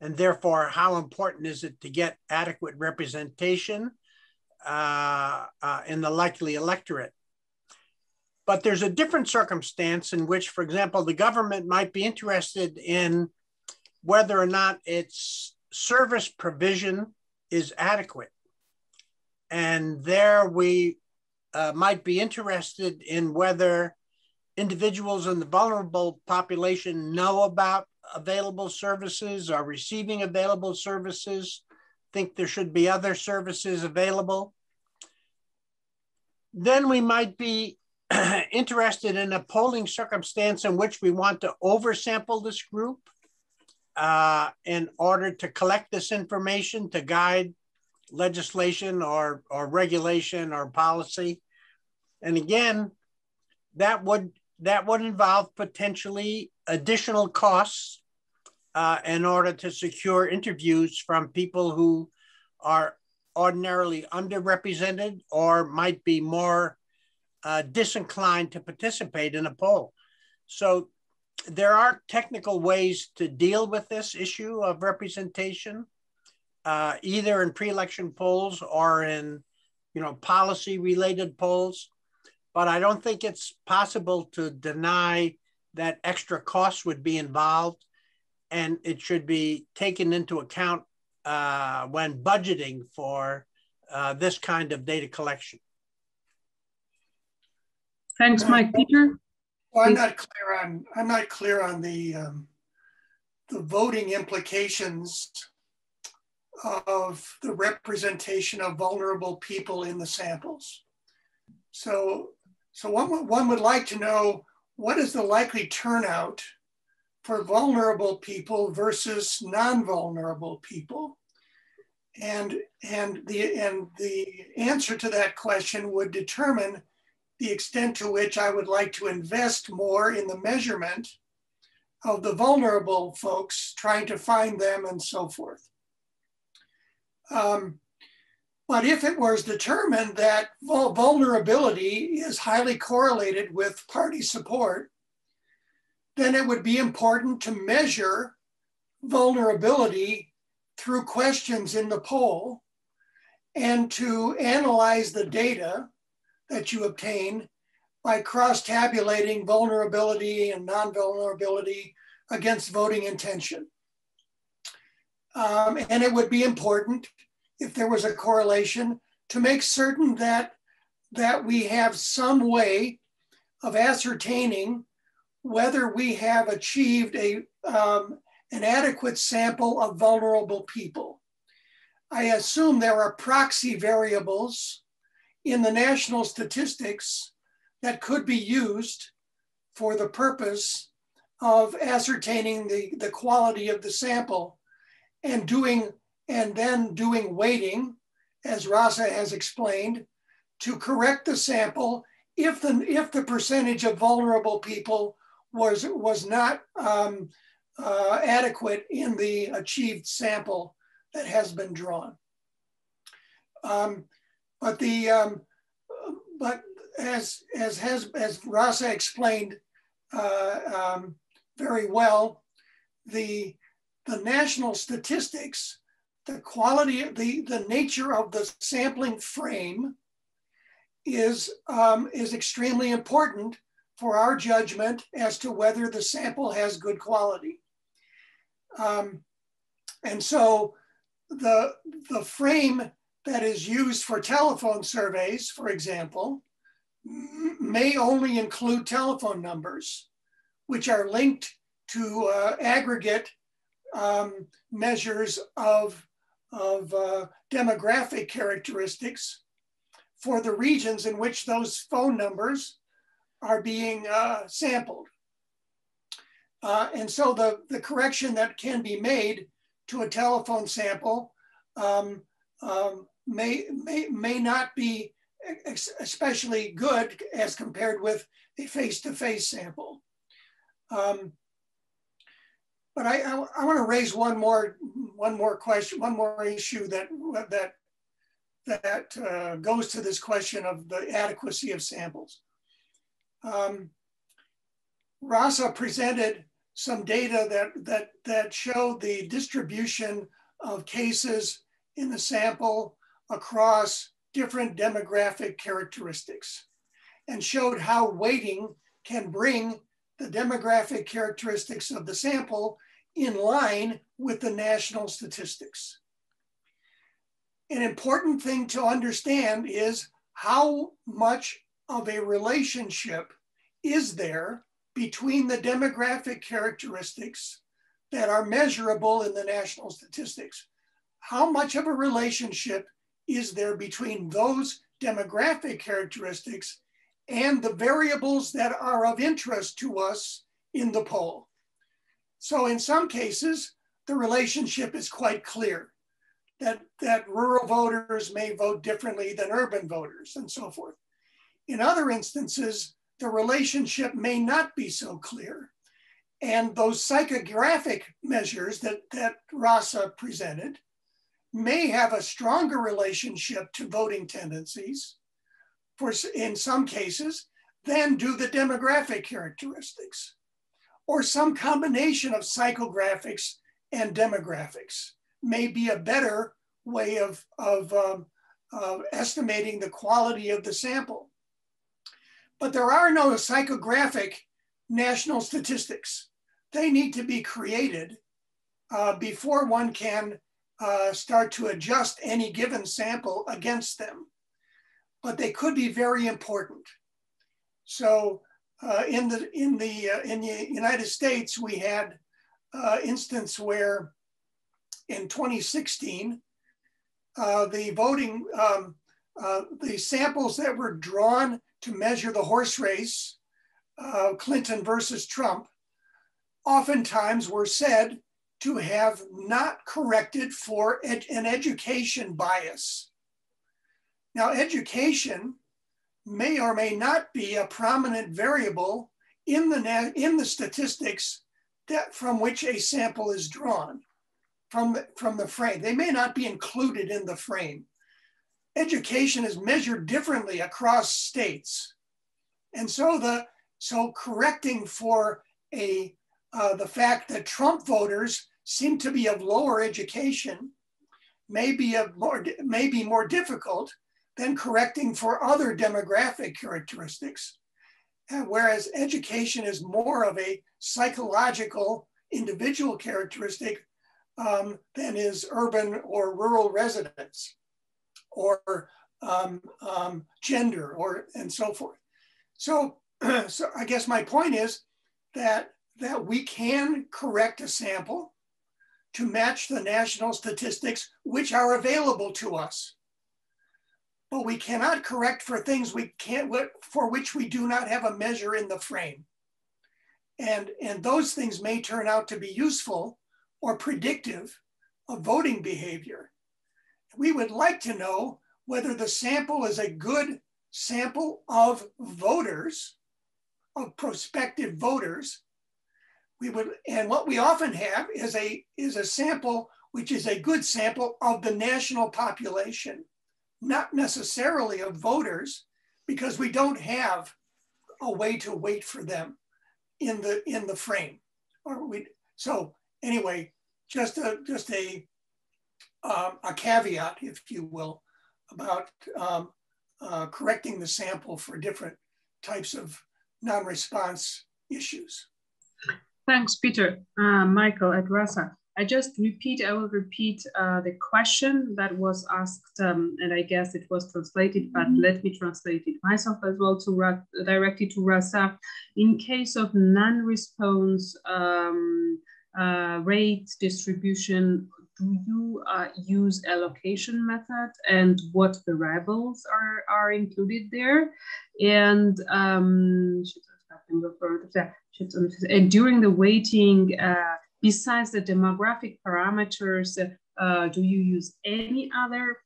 And therefore, how important is it to get adequate representation in the likely electorate? But there's a different circumstance in which, for example, the government might be interested in whether or not its service provision is adequate. And there we might be interested in whether individuals in the vulnerable population know about available services, are receiving available services, think there should be other services available. Then we might be interested in a polling circumstance in which we want to oversample this group in order to collect this information to guide legislation or regulation or policy. And again, that would involve potentially additional costs in order to secure interviews from people who are ordinarily underrepresented or might be more disinclined to participate in a poll. So there are technical ways to deal with this issue of representation, either in pre-election polls or in policy-related polls. But I don't think it's possible to deny that extra costs would be involved, and it should be taken into account when budgeting for this kind of data collection. Thanks, Mike. Peter? Well, I'm not clear on the voting implications of the representation of vulnerable people in the samples. So one would like to know, what is the likely turnout for vulnerable people versus non-vulnerable people? And the answer to that question would determine the extent to which I would like to invest more in the measurement of the vulnerable folks, trying to find them and so forth. But if it was determined that vulnerability is highly correlated with party support, then it would be important to measure vulnerability through questions in the poll and to analyze the data that you obtain by cross-tabulating vulnerability and non-vulnerability against voting intention. And it would be important, if there was a correlation, to make certain that we have some way of ascertaining whether we have achieved an adequate sample of vulnerable people. I assume there are proxy variables in the national statistics that could be used for the purpose of ascertaining the quality of the sample and then doing weighting, as Rasa has explained, to correct the sample if the percentage of vulnerable people was not adequate in the achieved sample that has been drawn. But as Rasa explained very well, the national statistics, the quality, the nature of the sampling frame is extremely important for our judgment as to whether the sample has good quality. And so the frame that is used for telephone surveys, for example, may only include telephone numbers, which are linked to aggregate measures of demographic characteristics for the regions in which those phone numbers are being sampled. And so the correction that can be made to a telephone sample may not be especially good as compared with a face-to-face sample. But I want to raise one more question, one more issue that goes to this question of the adequacy of samples. Rasa presented some data that showed the distribution of cases in the sample across different demographic characteristics and showed how weighting can bring the demographic characteristics of the sample in line with the national statistics. an important thing to understand is how much of a relationship is there between the demographic characteristics that are measurable in the national statistics. How much of a relationship is there between those demographic characteristics and the variables that are of interest to us in the poll? So in some cases, the relationship is quite clear, that rural voters may vote differently than urban voters and so forth. In other instances, the relationship may not be so clear. And those psychographic measures that Rasa presented may have a stronger relationship to voting tendencies in some cases than do the demographic characteristics, or some combination of psychographics and demographics may be a better way of estimating the quality of the sample. But there are no psychographic national statistics. They need to be created before one can start to adjust any given sample against them. But they could be very important. So in the United States, we had instance where in 2016, the samples that were drawn to measure the horse race, Clinton versus Trump, oftentimes were said to have not corrected for an education bias. Now, education may or may not be a prominent variable in the statistics from which a sample is drawn, from the frame. They may not be included in the frame. Education is measured differently across states. And so correcting for the fact that Trump voters seem to be of lower education may be more difficult than correcting for other demographic characteristics. Whereas education is more of a psychological individual characteristic than is urban or rural residence, or gender, and so forth. So I guess my point is that we can correct a sample to match the national statistics which are available to us. But we cannot correct for things for which we do not have a measure in the frame. And those things may turn out to be useful or predictive of voting behavior. We would like to know whether the sample is a good sample of voters, of prospective voters. And what we often have is a sample which is a good sample of the national population, not necessarily of voters, because we don't have a way to wait for them in the frame. So anyway, just a caveat, if you will, about correcting the sample for different types of non-response issues. Thanks, Peter. Michael at Rasa. I will repeat the question that was asked, and I guess it was translated, but let me translate it myself as well directly to Rasa. In case of non-response rate distribution, do you use allocation method, and what variables are included there? And during the weighting, besides the demographic parameters, do you use any other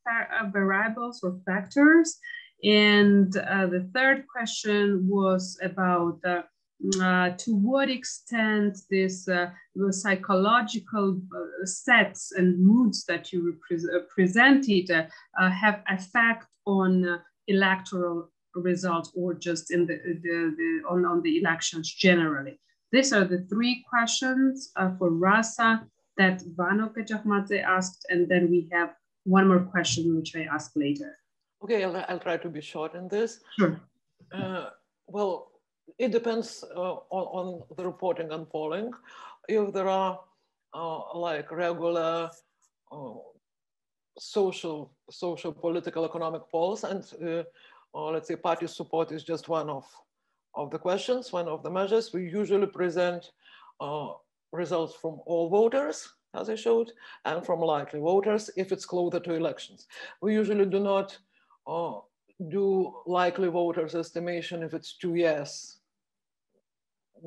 variables or factors? And the third question was about to what extent this psychological sets and moods that you presented have effect on electoral results, or just in on the elections generally. These are the three questions for Rasa that Vano Pejahmadze asked, and then we have one more question which I ask later. Okay, I'll try to be short in this. Sure. Well, it depends on the reporting and polling. If there are like regular social, political, economic polls, and let's say party support is just one of the questions, one of the measures. We usually present results from all voters, as I showed, and from likely voters if it's closer to elections. We usually do not do likely voters estimation if it's 2 years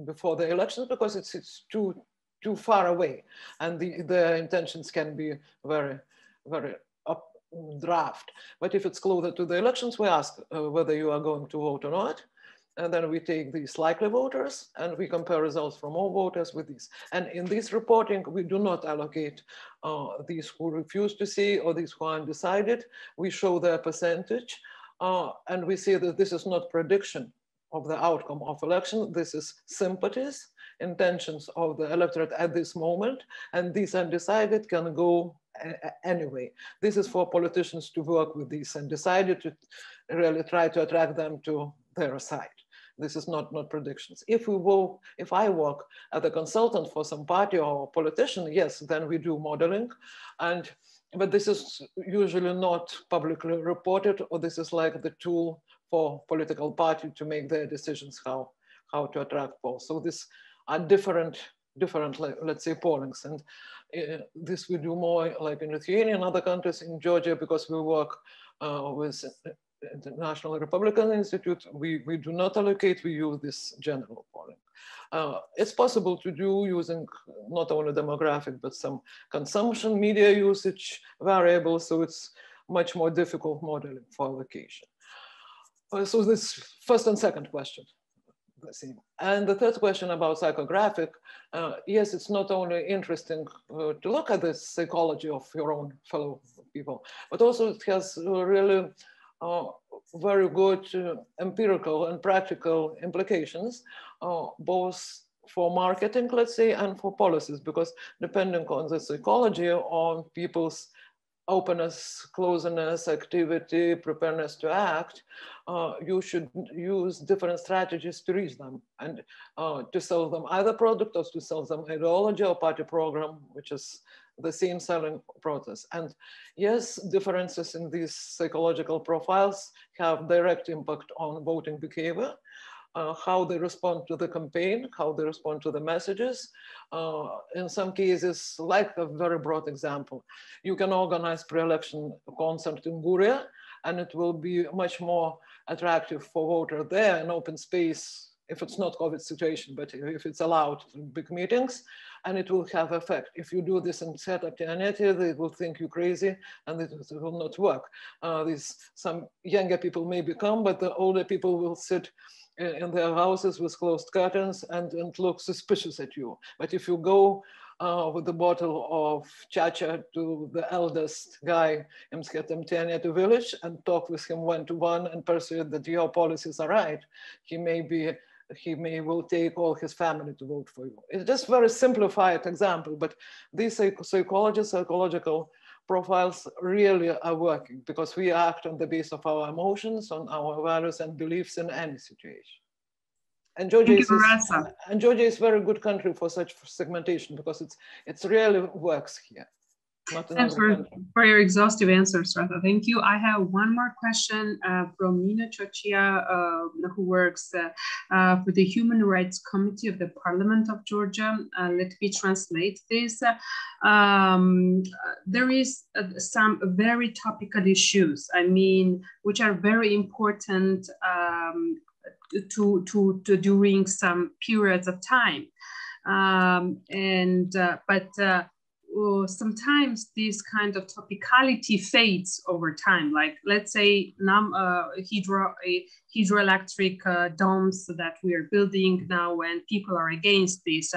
before the elections, because it's too far away, and the intentions can be very, very draft. But if it's closer to the elections, we ask whether you are going to vote or not. And then we take these likely voters and we compare results from all voters with these. And in this reporting, we do not allocate these who refuse to see or these who are undecided. We show their percentage and we see that this is not prediction of the outcome of election. This is sympathies, intentions of the electorate at this moment. And these undecided can go anyway. This is for politicians to work with these undecided, to really try to attract them to their side. This is not predictions. If I work as a consultant for some party or politician, yes, then we do modeling, but this is usually not publicly reported, or this is like the tool for political party to make their decisions how to attract polls. So these are different, let's say, pollings, and this we do more like in Lithuania and other countries. In Georgia, because we work with International Republican Institute, we do not allocate, we use this general polling. It's possible to do using not only demographic, but some consumption, media usage variables, so it's much more difficult modeling for allocation. So this first and second question, the same. And the third question about psychographic, yes, it's not only interesting to look at the psychology of your own fellow people, but also it has really very good empirical and practical implications, both for marketing, let's say, and for policies, because depending on the psychology, on people's openness, closeness, activity, preparedness to act, you should use different strategies to reach them and to sell them either product or to sell them ideology or party program, which is the same selling process. And yes, differences in these psychological profiles have direct impact on voting behavior, how they respond to the campaign, how they respond to the messages. In some cases, like a very broad example, you can organize pre-election concert in Guria, and it will be much more attractive for voter there in open space, if it's not COVID situation, but if it's allowed big meetings, and it will have effect. If you do this and set up the internet, they will think you crazy and it will not work. Some younger people may come, but the older people will sit in their houses with closed curtains and look suspicious at you. But if you go with a bottle of chacha to the eldest guy in Msketemtiania village and talk with him one-to-one and persuade that your policies are right, he may will take all his family to vote for you. It's just very simplified example, but these psychological profiles really are working because we act on the basis of our emotions, on our values and beliefs in any situation. And Georgia is a very good country for such segmentation because it really works here. Thanks for your exhaustive answers, Rata. Thank you. I have one more question from Nina Chochia, who works for the Human Rights Committee of the Parliament of Georgia. Let me translate this. There is some very topical issues, which are very important during some periods of time. Sometimes this kind of topicality fades over time. Like, let's say hydroelectric dams that we are building now, when people are against these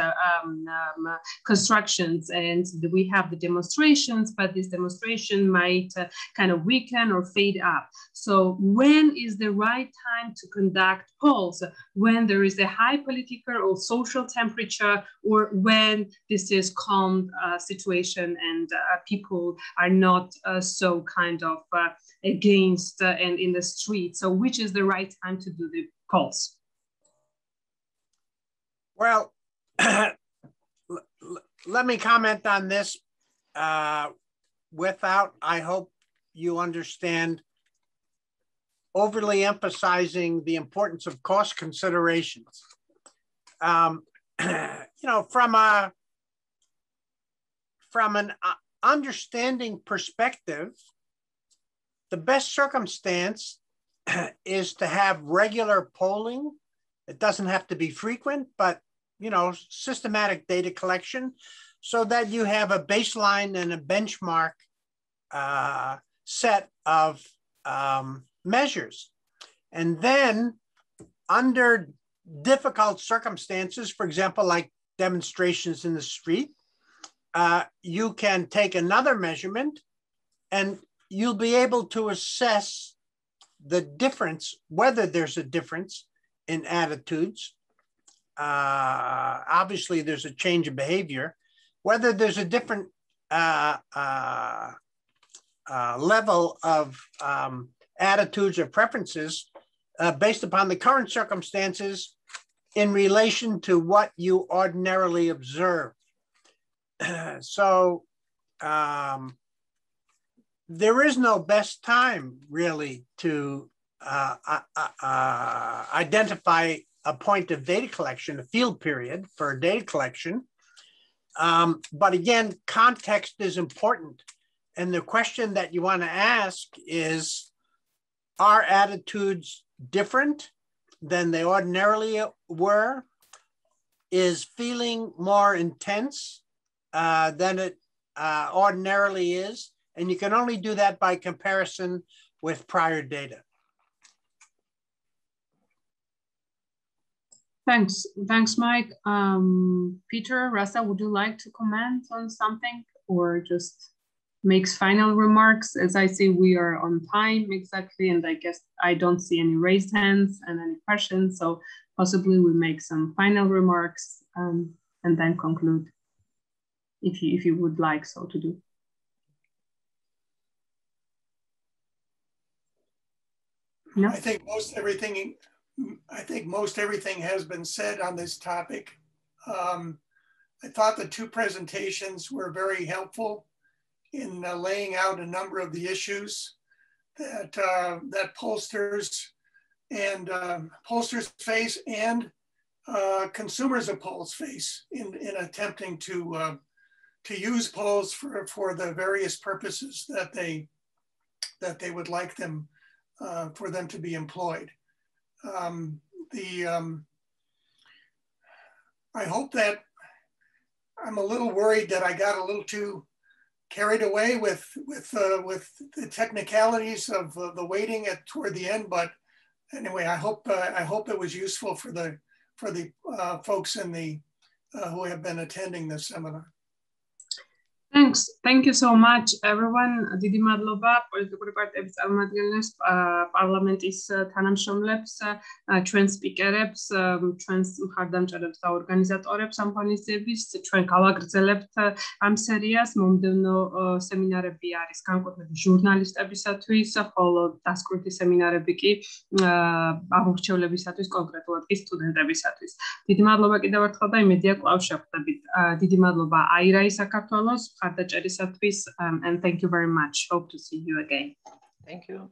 constructions, and we have the demonstrations, but this demonstration might kind of weaken or fade up. So when is the right time to conduct polls? When there is a high political or social temperature, or when this is calm situation and people are not so kind of against and in the street? So which is the right time to do the polls? Well, let me comment on this. without, I hope you understand, overly emphasizing the importance of cost considerations. You know, from an understanding perspective, the best circumstance is to have regular polling. It doesn't have to be frequent, but, you know, systematic data collection so that you have a baseline and a benchmark set of measures. And then under difficult circumstances, for example, like demonstrations in the street, you can take another measurement and you'll be able to assess the difference, whether there's a difference in attitudes. Obviously, there's a change of behavior, whether there's a different level of attitudes or preferences based upon the current circumstances in relation to what you ordinarily observe. So there is no best time really to identify a point of data collection, a field period for data collection. But again, context is important. And the question that you want to ask is, are attitudes different than they ordinarily were? Is feeling more intense than it ordinarily is? And you can only do that by comparison with prior data. Thanks, Mike. Peter, Rasa, would you like to comment on something or just makes final remarks? As I see, we are on time exactly, and I guess I don't see any raised hands and any questions, so possibly we make some final remarks and then conclude, if you would like so to do. No? I think most everything has been said on this topic. I thought the two presentations were very helpful in laying out a number of the issues that that pollsters face and consumers of polls face in attempting to use polls for the various purposes that they would like them for them to be employed. I hope that I'm a little worried that I got a little too carried away with the technicalities of the waiting toward the end, but anyway, I hope it was useful for the folks in the who have been attending this seminar. Thanks. Thank you so much, everyone. დიდი მადლობა პოლიტიკური პარტიების წარმომადგენლებს, პარლამენტის თანამშრომლებს, ჩვენ სპიკერებს, ჩვენს მხარდამჭერებს და ორგანიზატორებს ამ ღონისძიების. ჩვენ გავაგრძელებთ ამ სერიას. მომდევნო სემინარები არის განკუთვნილი ჟურნალისტებისათვის, ხოლო დასკვნითი სემინარები კი ამორჩევლებისათვის, კონკრეტულად კი სტუდენტებისათვის. დიდი მადლობა კიდევ ერთხელ და იმედია კვლავ შევხვდებით. დიდი მადლობა აირაი საქართველოს მხარდაჭერისათვის, and thank you very much. Hope to see you again. Thank you.